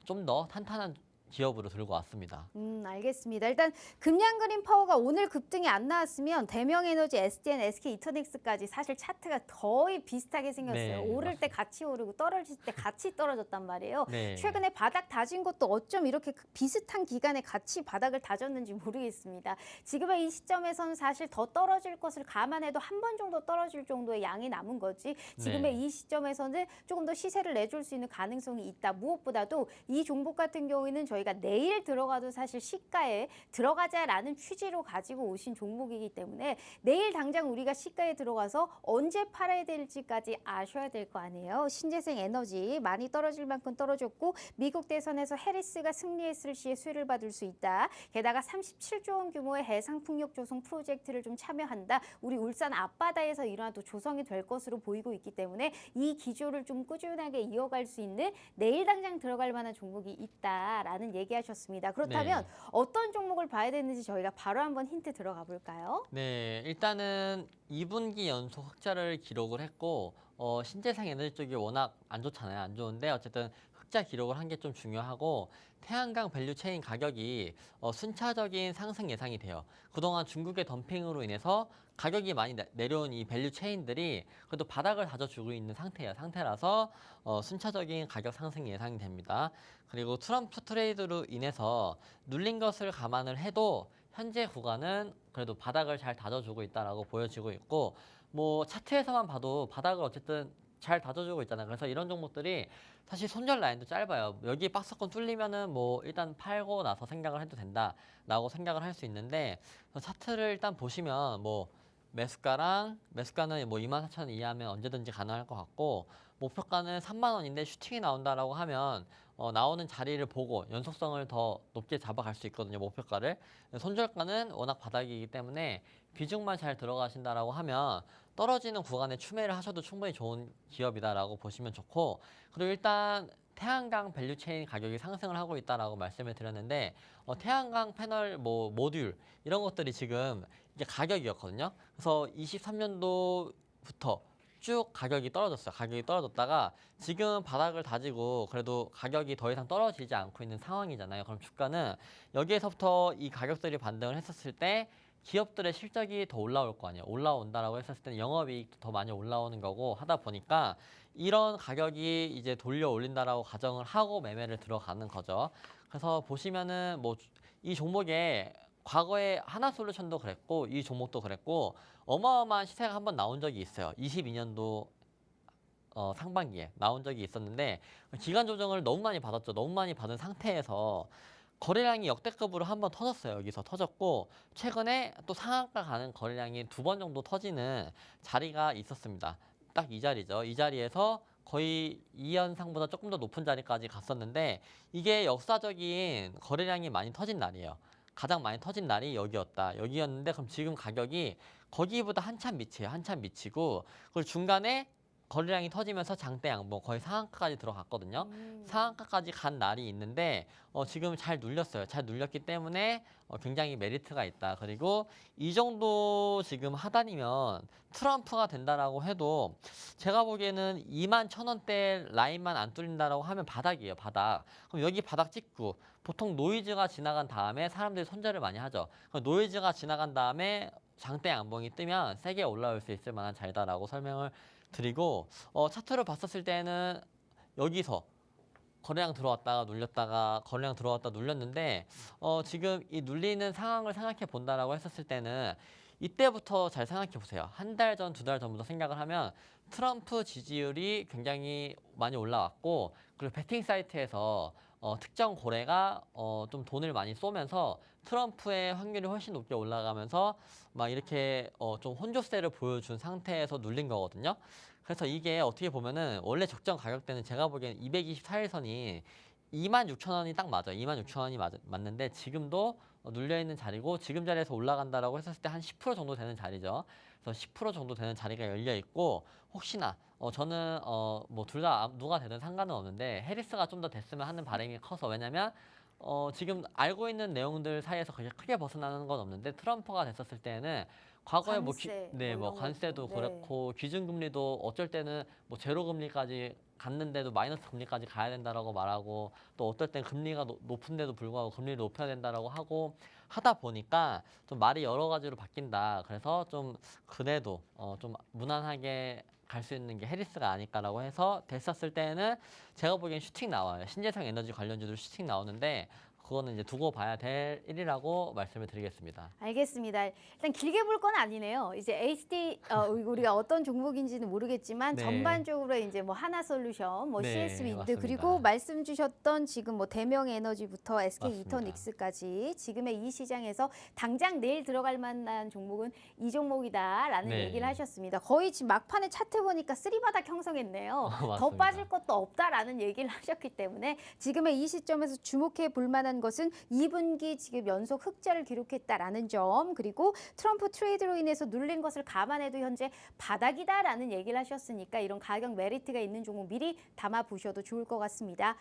좀 더 탄탄한 기업으로 들고 왔습니다. 알겠습니다. 일단 금양 그린 파워가 오늘 급등이 안 나왔으면 대명에너지, SDN, SK 이터닉스까지 사실 차트가 거의 비슷하게 생겼어요. 네, 오를 때 맞습니다. 같이 오르고 떨어질 때 같이 떨어졌단 말이에요. 네. 최근에 바닥 다진 것도 어쩜 이렇게 비슷한 기간에 같이 바닥을 다졌는지 모르겠습니다. 지금의 이 시점에서는 사실 더 떨어질 것을 감안해도 한 번 정도 떨어질 정도의 양이 남은 거지, 지금의 네. 이 시점에서는 조금 더 시세를 내줄 수 있는 가능성이 있다. 무엇보다도 이 종목 같은 경우에는 저희가 내일 들어가도 사실 시가에 들어가자라는 취지로 가지고 오신 종목이기 때문에 내일 당장 우리가 시가에 들어가서 언제 팔아야 될지까지 아셔야 될 거 아니에요. 신재생 에너지 많이 떨어질 만큼 떨어졌고, 미국 대선에서 해리스가 승리했을 시에 수혜를 받을 수 있다. 게다가 37조 원 규모의 해상 풍력 조성 프로젝트를 좀 참여한다. 우리 울산 앞바다에서 이러한 또 조성이 될 것으로 보이고 있기 때문에 이 기조를 좀 꾸준하게 이어갈 수 있는 내일 당장 들어갈 만한 종목이 있다라는 얘기하셨습니다. 그렇다면 네. 어떤 종목을 봐야 되는지 저희가 바로 한번 힌트 들어가 볼까요? 네, 일단은 2분기 연속 흑자를 기록을 했고, 신재생 에너지 쪽이 워낙 안 좋잖아요. 안 좋은데 어쨌든 흑자 기록을 한 게 좀 중요하고, 태양광 밸류 체인 가격이 순차적인 상승 예상이 돼요. 그동안 중국의 덤핑으로 인해서 가격이 많이 내려온 이 밸류 체인들이 그래도 바닥을 다져주고 있는 상태라서 순차적인 가격 상승 예상이 됩니다. 그리고 트럼프 트레이드로 인해서 눌린 것을 감안을 해도 현재 구간은 그래도 바닥을 잘 다져주고 있다라고 보여지고 있고, 뭐 차트에서만 봐도 바닥을 어쨌든 잘 다져주고 있잖아요. 그래서 이런 종목들이 사실 손절 라인도 짧아요. 여기 박스권 뚫리면은 뭐 일단 팔고 나서 생각을 해도 된다라고 생각을 할 수 있는데, 차트를 일단 보시면 뭐 매수가는 뭐 24,000원 이하면 언제든지 가능할 것 같고, 목표가는 3만 원인데 슈팅이 나온다라고 하면 나오는 자리를 보고 연속성을 더 높게 잡아갈 수 있거든요, 목표가를. 손절가는 워낙 바닥이기 때문에 비중만 잘 들어가신다라고 하면 떨어지는 구간에 추매를 하셔도 충분히 좋은 기업이다라고 보시면 좋고, 그리고 일단 태양광 밸류체인 가격이 상승을 하고 있다라고 말씀을 드렸는데, 태양광 패널 뭐 모듈 이런 것들이 지금 이게 가격이었거든요. 그래서 23년도부터 쭉 가격이 떨어졌어요. 가격이 떨어졌다가 지금 바닥을 다지고 그래도 가격이 더 이상 떨어지지 않고 있는 상황이잖아요. 그럼 주가는 여기에서부터 이 가격들이 반등을 했었을 때 기업들의 실적이 더 올라올 거 아니에요. 올라온다라고 했었을 때는 영업이익도 더 많이 올라오는 거고 하다 보니까 이런 가격이 이제 돌려 올린다라고 가정을 하고 매매를 들어가는 거죠. 그래서 보시면은 뭐 이 종목에 과거에 하나솔루션도 그랬고 이 종목도 그랬고 어마어마한 시세가 한번 나온 적이 있어요. 22년도 상반기에 나온 적이 있었는데 기간 조정을 너무 많이 받았죠. 너무 많이 받은 상태에서 거래량이 역대급으로 한번 터졌어요. 여기서 터졌고 최근에 또 상한가 가는 거래량이 2번 정도 터지는 자리가 있었습니다. 딱 이 자리죠. 이 자리에서 거의 2연상보다 조금 더 높은 자리까지 갔었는데 이게 역사적인 거래량이 많이 터진 날이에요. 가장 많이 터진 날이 여기였는데 그럼 지금 가격이 거기보다 한참 밑이에요. 한참 밑이고 그리고 중간에 거래량이 터지면서 장대 양봉 거의 상한가까지 들어갔거든요. 상한가까지 간 날이 있는데 지금 잘 눌렸어요. 잘 눌렸기 때문에 굉장히 메리트가 있다. 그리고 이 정도 지금 하단이면 트럼프가 된다라고 해도 제가 보기에는 21,000원대 라인만 안 뚫린다라고 하면 바닥이에요. 바닥. 그럼 여기 바닥 찍고 보통 노이즈가 지나간 다음에 사람들이 손절을 많이 하죠. 그럼 노이즈가 지나간 다음에 장대 양봉이 뜨면 세게 올라올 수 있을 만한 자리다라고 설명을 드리고 차트로 봤었을 때는 여기서 거래량 들어왔다가 눌렸다가 거래량 들어왔다 눌렸는데 지금 이 눌리는 상황을 생각해 본다라고 했었을 때는 이때부터 잘 생각해 보세요. 한 달 전, 두 달 전부터 생각을 하면 트럼프 지지율이 굉장히 많이 올라왔고 그리고 베팅 사이트에서 특정 고래가 좀 돈을 많이 쏘면서 트럼프의 확률이 훨씬 높게 올라가면서 막 이렇게 좀 혼조세를 보여준 상태에서 눌린 거거든요. 그래서 이게 어떻게 보면은 원래 적정 가격대는 제가 보기엔 224일선이 26,000원이 딱 맞아요. 26,000원이 맞는데 지금도 눌려있는 자리고 지금 자리에서 올라간다라고 했었을 때 한 10% 정도 되는 자리죠. 그래서 10% 정도 되는 자리가 열려 있고 혹시나 저는 뭐 둘 다 누가 되든 상관은 없는데 해리스가 좀 더 됐으면 하는 바람이 커서 왜냐면 지금 알고 있는 내용들 사이에서 그렇게 크게 벗어나는 건 없는데 트럼프가 됐었을 때는 과거에 관세, 네, 뭐 뭐 이런 관세도 것도. 그렇고 기준금리도 어쩔 때는 뭐 제로 금리까지 갔는데도 마이너스 금리까지 가야 된다라고 말하고 또 어떨 땐 금리가 높은데도 불구하고 금리를 높여야 된다라고 하고 하다 보니까 좀 말이 여러 가지로 바뀐다. 그래서 좀 그래도 좀 무난하게 갈 수 있는 게 해리스가 아닐까라고 해서 됐었을 때는 제가 보기엔 슈팅 나와요. 신재생 에너지 관련주들 슈팅 나오는데 그거는 이제 두고 봐야 될 일이라고 말씀을 드리겠습니다. 알겠습니다. 일단 길게 볼 건 아니네요. 이제 HD 우리가 어떤 종목인지는 모르겠지만 네. 전반적으로 이제 뭐 하나솔루션, 뭐 네, CS 윈드 맞습니다. 그리고 말씀 주셨던 지금 뭐 대명에너지부터 SK 맞습니다. 이터닉스까지 지금의 이 시장에서 당장 내일 들어갈 만한 종목은 이 종목이다라는 네. 얘기를 하셨습니다. 거의 지금 막판에 차트 보니까 쓰리바닥 형성했네요. 더 맞습니다. 빠질 것도 없다라는 얘기를 하셨기 때문에 지금의 이 시점에서 주목해 볼 만한 것은 2분기 지금 연속 흑자를 기록했다라는 점 그리고 트럼프 트레이드로 인해서 눌린 것을 감안해도 현재 바닥이다라는 얘기를 하셨으니까 이런 가격 메리트가 있는 종목 미리 담아 보셔도 좋을 것 같습니다.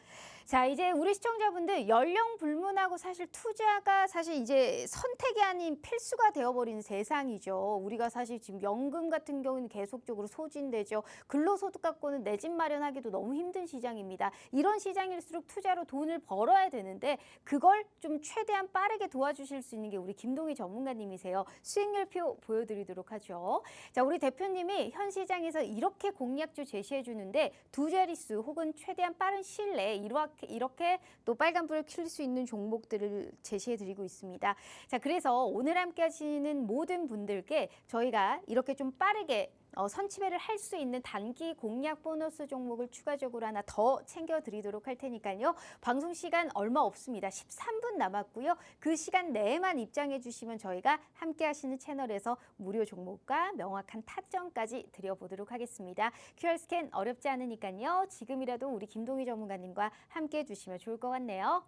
자, 이제 우리 시청자분들 연령 불문하고 사실 투자가 사실 이제 선택이 아닌 필수가 되어버린 세상이죠. 우리가 사실 지금 연금 같은 경우는 계속적으로 소진되죠. 근로소득 갖고는 내 집 마련하기도 너무 힘든 시장입니다. 이런 시장일수록 투자로 돈을 벌어야 되는데 그걸 좀 최대한 빠르게 도와주실 수 있는 게 우리 김동희 전문가님이세요. 수익률표 보여드리도록 하죠. 자, 우리 대표님이 현 시장에서 이렇게 공략주 제시해 주는데 두 자릿수 혹은 최대한 빠른 시일 내에 이렇게 또 빨간불을 켤 수 있는 종목들을 제시해 드리고 있습니다. 자, 그래서 오늘 함께 하시는 모든 분들께 저희가 이렇게 좀 빠르게 선취배를 할 수 있는 단기 공략 보너스 종목을 추가적으로 하나 더 챙겨드리도록 할 테니까요. 방송 시간 얼마 없습니다. 13분 남았고요. 그 시간 내에만 입장해 주시면 저희가 함께 하시는 채널에서 무료 종목과 명확한 타점까지 드려보도록 하겠습니다. QR 스캔 어렵지 않으니까요. 지금이라도 우리 김동희 전문가님과 함께 해주시면 좋을 것 같네요.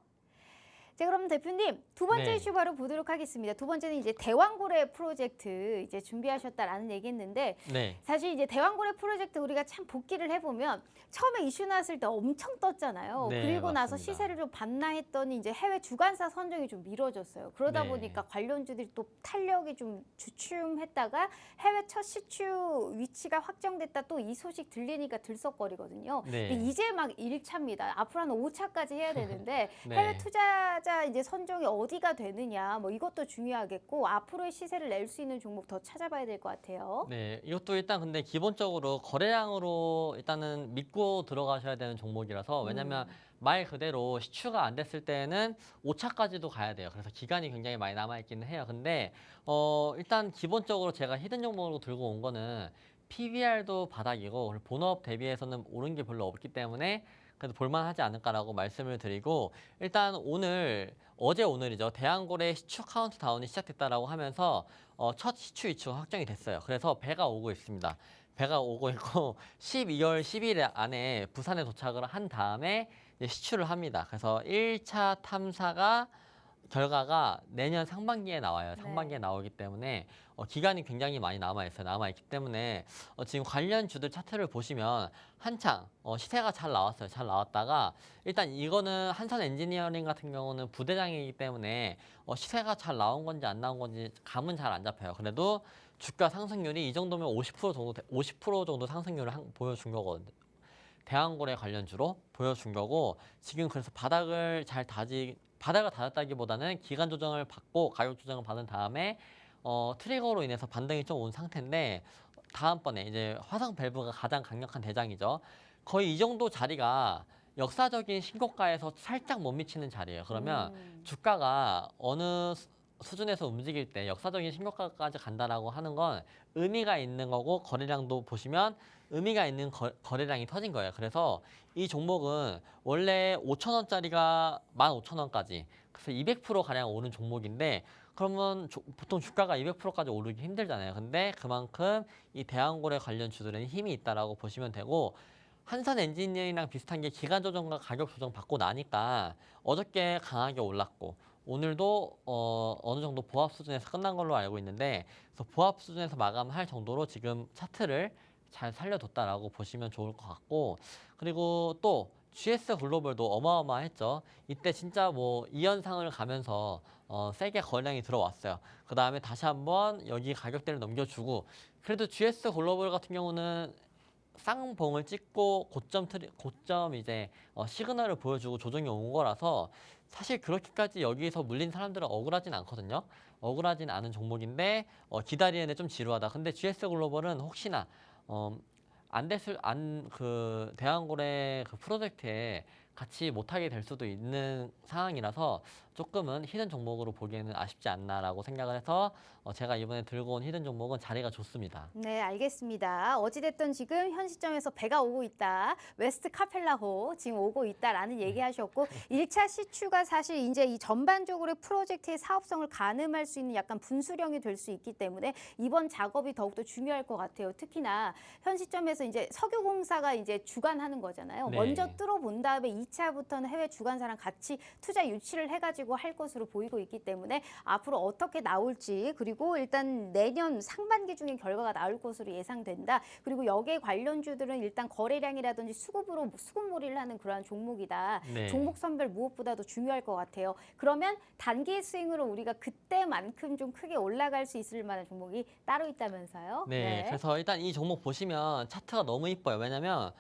자, 그럼 대표님 두 번째 네. 이슈 바로 보도록 하겠습니다. 두 번째는 이제 대왕고래 프로젝트 이제 준비하셨다라는 얘기했는데 네. 사실 이제 대왕고래 프로젝트 우리가 참 복기를 해보면 처음에 이슈 나왔을 때 엄청 떴잖아요. 네, 그리고 나서 맞습니다. 시세를 좀 봤나 했더니 이제 해외 주관사 선정이 좀 미뤄졌어요. 그러다 네. 보니까 관련주들이 또 탄력이 좀 주춤했다가 해외 첫 시추 위치가 확정됐다 또 이 소식 들리니까 들썩거리거든요. 네. 근데 이제 막 1차입니다. 앞으로 한 5차까지 해야 되는데 네. 해외 투자자 이제 선정이 어디가 되느냐 뭐 이것도 중요하겠고 앞으로의 시세를 낼 수 있는 종목 더 찾아봐야 될 것 같아요. 네, 이것도 일단 근데 기본적으로 거래량으로 일단은 믿고 들어가셔야 되는 종목이라서 왜냐면 말 그대로 시추가 안 됐을 때는 5차까지도 가야 돼요. 그래서 기간이 굉장히 많이 남아 있기는 해요. 근데 일단 기본적으로 제가 히든 종목으로 들고 온 거는 PBR도 바닥이고 그리고 본업 대비해서는 오른 게 별로 없기 때문에 그래도 볼만하지 않을까라고 말씀을 드리고 일단 어제 오늘이죠. 대한고래 시추 카운트다운이 시작됐다라고 하면서 첫 시추 이추가 확정이 됐어요. 그래서 배가 오고 있습니다. 배가 오고 있고 12월 10일 안에 부산에 도착을 한 다음에 이제 시추를 합니다. 그래서 1차 탐사가 결과가 내년 상반기에 나와요. 상반기에 나오기 때문에 기간이 굉장히 많이 남아있기 때문에 지금 관련주들 차트를 보시면 한창 시세가 잘 나왔어요. 잘 나왔다가 일단 이거는 한선 엔지니어링 같은 경우는 부대장이기 때문에 시세가 잘 나온 건지 안 나온 건지 감은 잘 안 잡혀요. 그래도 주가 상승률이 이 정도면 50% 정도 상승률을 보여준 거거든요. 대한고래 관련주로 보여준 거고 지금 그래서 바닥을 다졌다기보다는 기간 조정을 받고 가격 조정을 받은 다음에 트리거로 인해서 반등이 좀 온 상태인데 다음번에 이제 화성 밸브가 가장 강력한 대장이죠. 거의 이 정도 자리가 역사적인 신고가에서 살짝 못 미치는 자리예요. 그러면 주가가 어느 수준에서 움직일 때 역사적인 신고가까지 간다라고 하는 건 의미가 있는 거고 거래량도 보시면 의미가 있는 거래량이 터진 거예요. 그래서 이 종목은 원래 5,000원짜리가 15,000원까지 그래서 200% 가량 오른 종목인데 그러면 보통 주가가 200%까지 오르기 힘들잖아요. 근데 그만큼 이 대한고래 관련 주들은 힘이 있다라고 보시면 되고 한선 엔지니어링이랑 비슷한 게 기간 조정과 가격 조정 받고 나니까 어저께 강하게 올랐고 오늘도 어느 정도 보합 수준에서 끝난 걸로 알고 있는데 그래서 보합 수준에서 마감할 정도로 지금 차트를 잘 살려뒀다라고 보시면 좋을 것 같고 그리고 또 GS 글로벌도 어마어마했죠. 이때 진짜 뭐 2연상을 가면서 세게 거래량이 들어왔어요. 그 다음에 다시 한번 여기 가격대를 넘겨주고 그래도 GS 글로벌 같은 경우는 쌍봉을 찍고 고점 이제 시그널을 보여주고 조정이 온 거라서 사실 그렇게까지 여기서 물린 사람들은 억울하진 않거든요. 억울하진 않은 종목인데 기다리는데 좀 지루하다. 근데 GS 글로벌은 혹시나 그 대한고래 그 프로젝트에 같이 못하게 될 수도 있는 상황이라서 조금은 히든 종목으로 보기에는 아쉽지 않나라고 생각을 해서 제가 이번에 들고 온 히든 종목은 자리가 좋습니다. 네, 알겠습니다. 어찌됐든 지금 현 시점에서 배가 오고 있다. 웨스트 카펠라호 지금 오고 있다라는 얘기하셨고 1차 시추가 사실 이제 이 전반적으로 프로젝트의 사업성을 가늠할 수 있는 약간 분수령이 될 수 있기 때문에 이번 작업이 더욱더 중요할 것 같아요. 특히나 현 시점에서 이제 석유공사가 이제 주관하는 거잖아요. 네. 먼저 뚫어본 다음에 2차부터는 해외 주관사랑 같이 투자 유치를 해가지고 할 것으로 보이고 있기 때문에 앞으로 어떻게 나올지 그리고 일단 내년 상반기 중에 결과가 나올 것으로 예상된다. 그리고 여기에 관련주들은 일단 거래량이라든지 수급몰이를 하는 그러한 종목이다. 네. 종목 선별 무엇보다도 중요할 것 같아요. 그러면 단기 스윙으로 우리가 그때만큼 좀 크게 올라갈 수 있을 만한 종목이 따로 있다면서요? 네, 그래서 일단 이 종목 보시면 차트가 너무 이뻐요. 왜냐면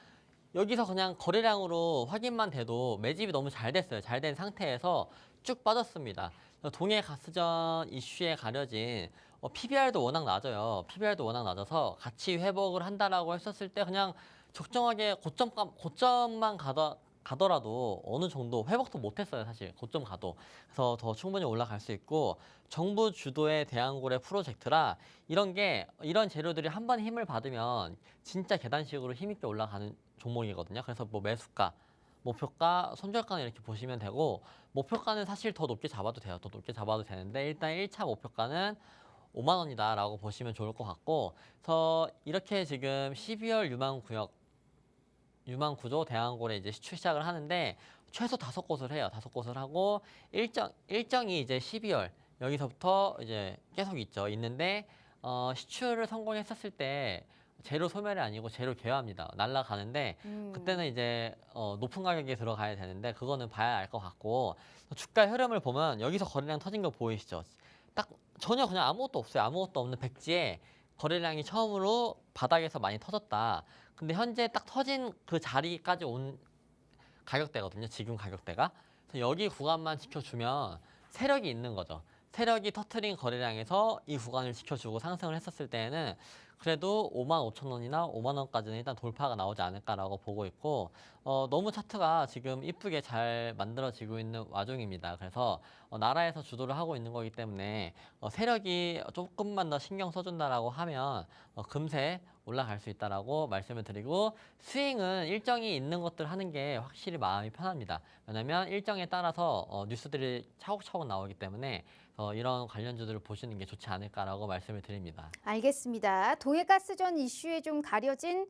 여기서 그냥 거래량으로 확인만 돼도 매집이 너무 잘 됐어요. 잘 된 상태에서 쭉 빠졌습니다. 동해 가스전 이슈에 가려진 PBR도 워낙 낮아요. PBR도 워낙 낮아서 같이 회복을 한다라고 했었을 때 그냥 적정하게 고점만 가더라도 어느 정도 회복도 못했어요. 사실 고점 가도. 그래서 더 충분히 올라갈 수 있고 정부 주도의 대한고래 프로젝트라 이런 재료들이 한 번 힘을 받으면 진짜 계단식으로 힘있게 올라가는 종목이거든요. 그래서 뭐 매수가, 목표가, 손절가는 이렇게 보시면 되고 목표가는 사실 더 높게 잡아도 돼요. 더 높게 잡아도 되는데 일단 1차 목표가는 5만 원이다라고 보시면 좋을 것 같고 그래서 이렇게 지금 12월 유망 구조 대한고래 이제 시추 시작을 하는데 최소 5곳을 해요. 5곳을 하고 일정이 이제 12월 여기서부터 이제 계속 있는데 시추를 성공했었을 때 재료 소멸이 아니고 재료 개화입니다. 날라가는데 그때는 이제 높은 가격에 들어가야 되는데 그거는 봐야 알 것 같고 주가 흐름을 보면 여기서 거래량 터진 거 보이시죠? 딱 전혀 그냥 아무것도 없어요. 아무것도 없는 백지에 거래량이 처음으로 바닥에서 많이 터졌다. 근데 현재 딱 터진 그 자리까지 온 가격대거든요. 지금 가격대가. 그래서 여기 구간만 지켜주면 세력이 있는 거죠. 세력이 터트린 거래량에서 이 구간을 지켜주고 상승을 했었을 때에는 그래도 55,000원이나 5만 원까지는 일단 돌파가 나오지 않을까라고 보고 있고 너무 차트가 지금 이쁘게 잘 만들어지고 있는 와중입니다. 그래서 나라에서 주도를 하고 있는 거기 때문에 세력이 조금만 더 신경 써준다라고 하면 금세 올라갈 수 있다라고 말씀을 드리고 스윙은 일정이 있는 것들 하는 게 확실히 마음이 편합니다. 왜냐하면 일정에 따라서 뉴스들이 차곡차곡 나오기 때문에 이런 관련주들을 보시는 게 좋지 않을까라고 말씀을 드립니다. 알겠습니다. 동해가스전 이슈에 좀 가려진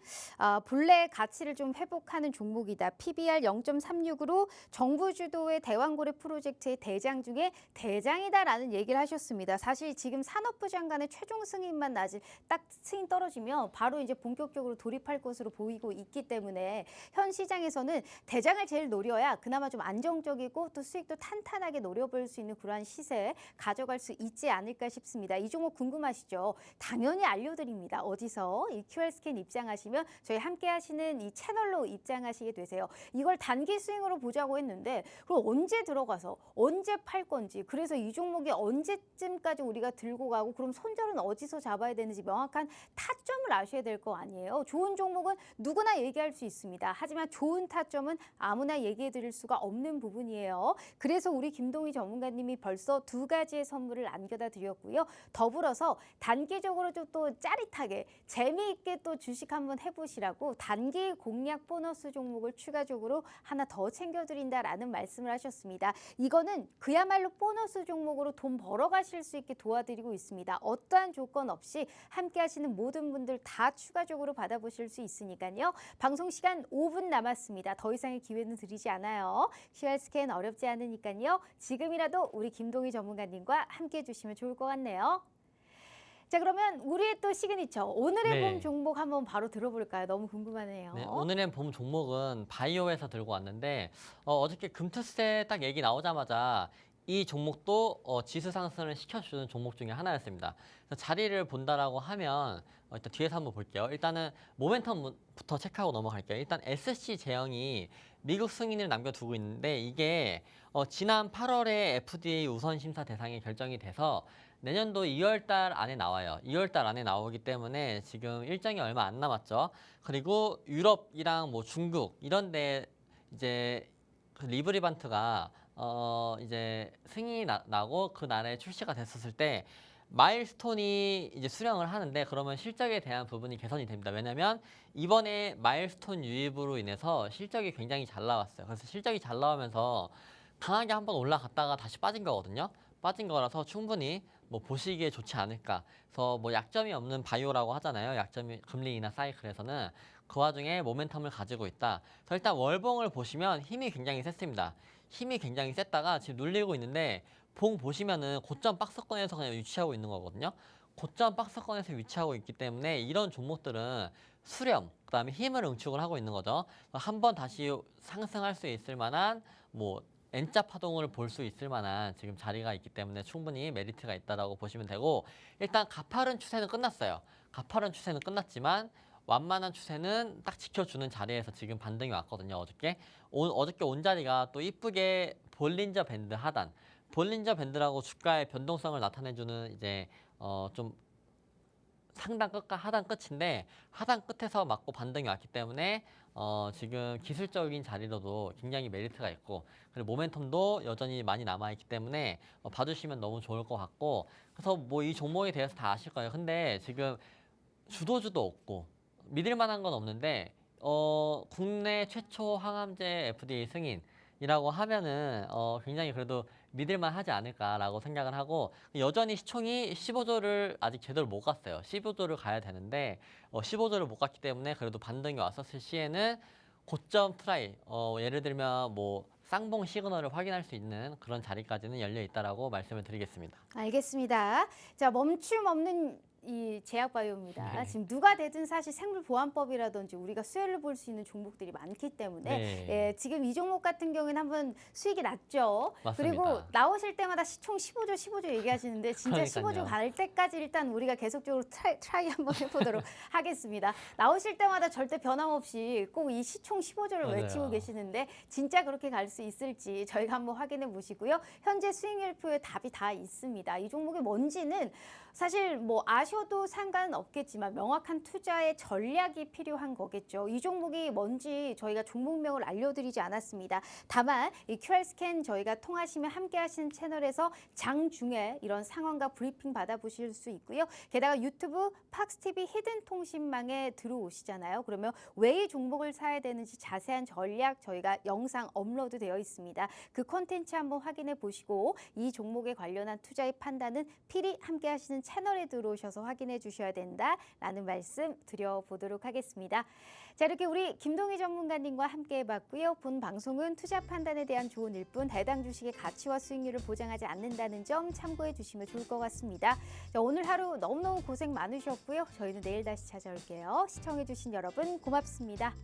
본래 가치를 좀 회복하는 종목이다. PBR 0.36으로 정부 주도의 대왕고래 프로젝트의 대장 중에 대장이다라는 얘기를 하셨습니다. 사실 지금 산업부 장관의 최종 승인만 나지 딱 승인 떨어지면 바로 이제 본격적으로 돌입할 것으로 보이고 있기 때문에 현 시장에서는 대장을 제일 노려야 그나마 좀 안정적이고 또 수익도 탄탄하게 노려볼 수 있는 그러한 시세에 가져갈 수 있지 않을까 싶습니다. 이 종목 궁금하시죠? 당연히 알려드립니다. 어디서? 이 QR스캔 입장하시면 저희 함께 하시는 이 채널로 입장하시게 되세요. 이걸 단기 스윙으로 보자고 했는데 그럼 언제 들어가서 언제 팔 건지 그래서 이 종목이 언제쯤까지 우리가 들고 가고 그럼 손절은 어디서 잡아야 되는지 명확한 타점을 아셔야 될 거 아니에요. 좋은 종목은 누구나 얘기할 수 있습니다. 하지만 좋은 타점은 아무나 얘기해 드릴 수가 없는 부분이에요. 그래서 우리 김동희 전문가님이 벌써 두 가지의 선물을 안겨다 드렸고요. 더불어서 단기적으로 좀 또 짜릿하게 재미있게 또 주식 한번 해보시라고 단기 공략 보너스 종목을 추가적으로 하나 더 챙겨드린다라는 말씀을 하셨습니다. 이거는 그야말로 보너스 종목으로 돈 벌어가실 수 있게 도와드리고 있습니다. 어떠한 조건 없이 함께 하시는 모든 분들 다 추가적으로 받아보실 수 있으니까요. 방송 시간 5분 남았습니다. 더 이상의 기회는 드리지 않아요. QR 스캔 어렵지 않으니까요. 지금이라도 우리 김동희 전문가님과 함께 해주시면 좋을 것 같네요. 자, 그러면 우리의 또 시그니처 오늘의 네. 봄 종목 한번 바로 들어볼까요? 너무 궁금하네요. 네, 오늘의 봄 종목은 바이오에서 들고 왔는데 어저께 금투세 딱 얘기 나오자마자 이 종목도 지수 상승을 시켜주는 종목 중에 하나였습니다. 그래서 자리를 본다라고 하면 일단 뒤에서 한번 볼게요. 일단은 모멘텀부터 체크하고 넘어갈게요. 일단 SC 제형이 미국 승인을 남겨두고 있는데 이게 지난 8월에 FDA 우선 심사 대상이 결정이 돼서 내년도 2월 달 안에 나와요. 2월 달 안에 나오기 때문에 지금 일정이 얼마 안 남았죠. 그리고 유럽이랑 뭐 중국 이런 데 이제 그 리브리반트가 이제 승인이 나고 그 나라에 출시가 됐었을 때 마일스톤이 이제 수령을 하는데 그러면 실적에 대한 부분이 개선이 됩니다. 왜냐하면 이번에 마일스톤 유입으로 인해서 실적이 굉장히 잘 나왔어요. 그래서 실적이 잘 나오면서 강하게 한번 올라갔다가 다시 빠진 거거든요. 빠진 거라서 충분히 뭐 보시기에 좋지 않을까. 그래서 뭐 약점이 없는 바이오라고 하잖아요. 약점이 금리 인하 사이클에서는 그 와중에 모멘텀을 가지고 있다. 그래서 일단 월봉을 보시면 힘이 굉장히 셌습니다. 힘이 굉장히 셌다가 지금 눌리고 있는데 봉 보시면은 고점 박스권에서 그냥 위치하고 있는 거거든요. 고점 박스권에서 위치하고 있기 때문에 이런 종목들은 수렴, 그다음에 힘을 응축을 하고 있는 거죠. 한번 다시 상승할 수 있을 만한 뭐 N자 파동을 볼 수 있을 만한 지금 자리가 있기 때문에 충분히 메리트가 있다라고 보시면 되고 일단 가파른 추세는 끝났어요. 가파른 추세는 끝났지만 완만한 추세는 딱 지켜주는 자리에서 지금 반등이 왔거든요. 어저께 온 자리가 또 이쁘게 볼린저 밴드 하단, 볼린저 밴드라고 주가의 변동성을 나타내주는 이제 좀 상단 끝과 하단 끝인데 하단 끝에서 맞고 반등이 왔기 때문에 지금 기술적인 자리로도 굉장히 메리트가 있고 그리고 모멘텀도 여전히 많이 남아있기 때문에 봐주시면 너무 좋을 것 같고 그래서 뭐 이 종목에 대해서 다 아실 거예요. 근데 지금 주도주도 없고 믿을 만한 건 없는데 국내 최초 항암제 FDA 승인이라고 하면은 굉장히 그래도 믿을만 하지 않을까라고 생각을 하고 여전히 시총이 15조를 아직 제대로 못 갔어요. 15조를 가야 되는데 15조를 못 갔기 때문에 그래도 반등이 왔었을 시에는 고점 트라이 예를 들면 뭐 쌍봉 시그널을 확인할 수 있는 그런 자리까지는 열려 있다라고 말씀을 드리겠습니다. 알겠습니다. 자, 멈춤 없는 이 제약바이오입니다. 네. 지금 누가 되든 사실 생물보안법이라든지 우리가 수혜를 볼 수 있는 종목들이 많기 때문에 네. 예, 지금 이 종목 같은 경우에는 한번 수익이 났죠. 맞습니다. 그리고 나오실 때마다 시총 15조 얘기하시는데 진짜 그러니까요. 15조 갈 때까지 일단 우리가 계속적으로 트라이 한번 해보도록 하겠습니다. 나오실 때마다 절대 변함없이 꼭 이 시총 15조를 맞아요. 외치고 계시는데 진짜 그렇게 갈 수 있을지 저희가 한번 확인해 보시고요. 현재 수익률표에 답이 다 있습니다. 이 종목이 뭔지는 사실 뭐 아셔도 상관은 없겠지만 명확한 투자의 전략이 필요한 거겠죠. 이 종목이 뭔지 저희가 종목명을 알려드리지 않았습니다. 다만 이 QR 스캔 저희가 통하시면 함께 하시는 채널에서 장중에 이런 상황과 브리핑 받아보실 수 있고요. 게다가 유튜브 팍스TV 히든 통신망에 들어오시잖아요. 그러면 왜 이 종목을 사야 되는지 자세한 전략 저희가 영상 업로드 되어 있습니다. 그 콘텐츠 한번 확인해 보시고 이 종목에 관련한 투자의 판단은 필히 함께 하시는 채널에 들어오셔서 확인해 주셔야 된다라는 말씀 드려보도록 하겠습니다. 자, 이렇게 우리 김동희 전문가님과 함께 해봤고요. 본 방송은 투자 판단에 대한 조언일 뿐 해당 주식의 가치와 수익률을 보장하지 않는다는 점 참고해 주시면 좋을 것 같습니다. 자, 오늘 하루 너무너무 고생 많으셨고요. 저희는 내일 다시 찾아올게요. 시청해 주신 여러분 고맙습니다.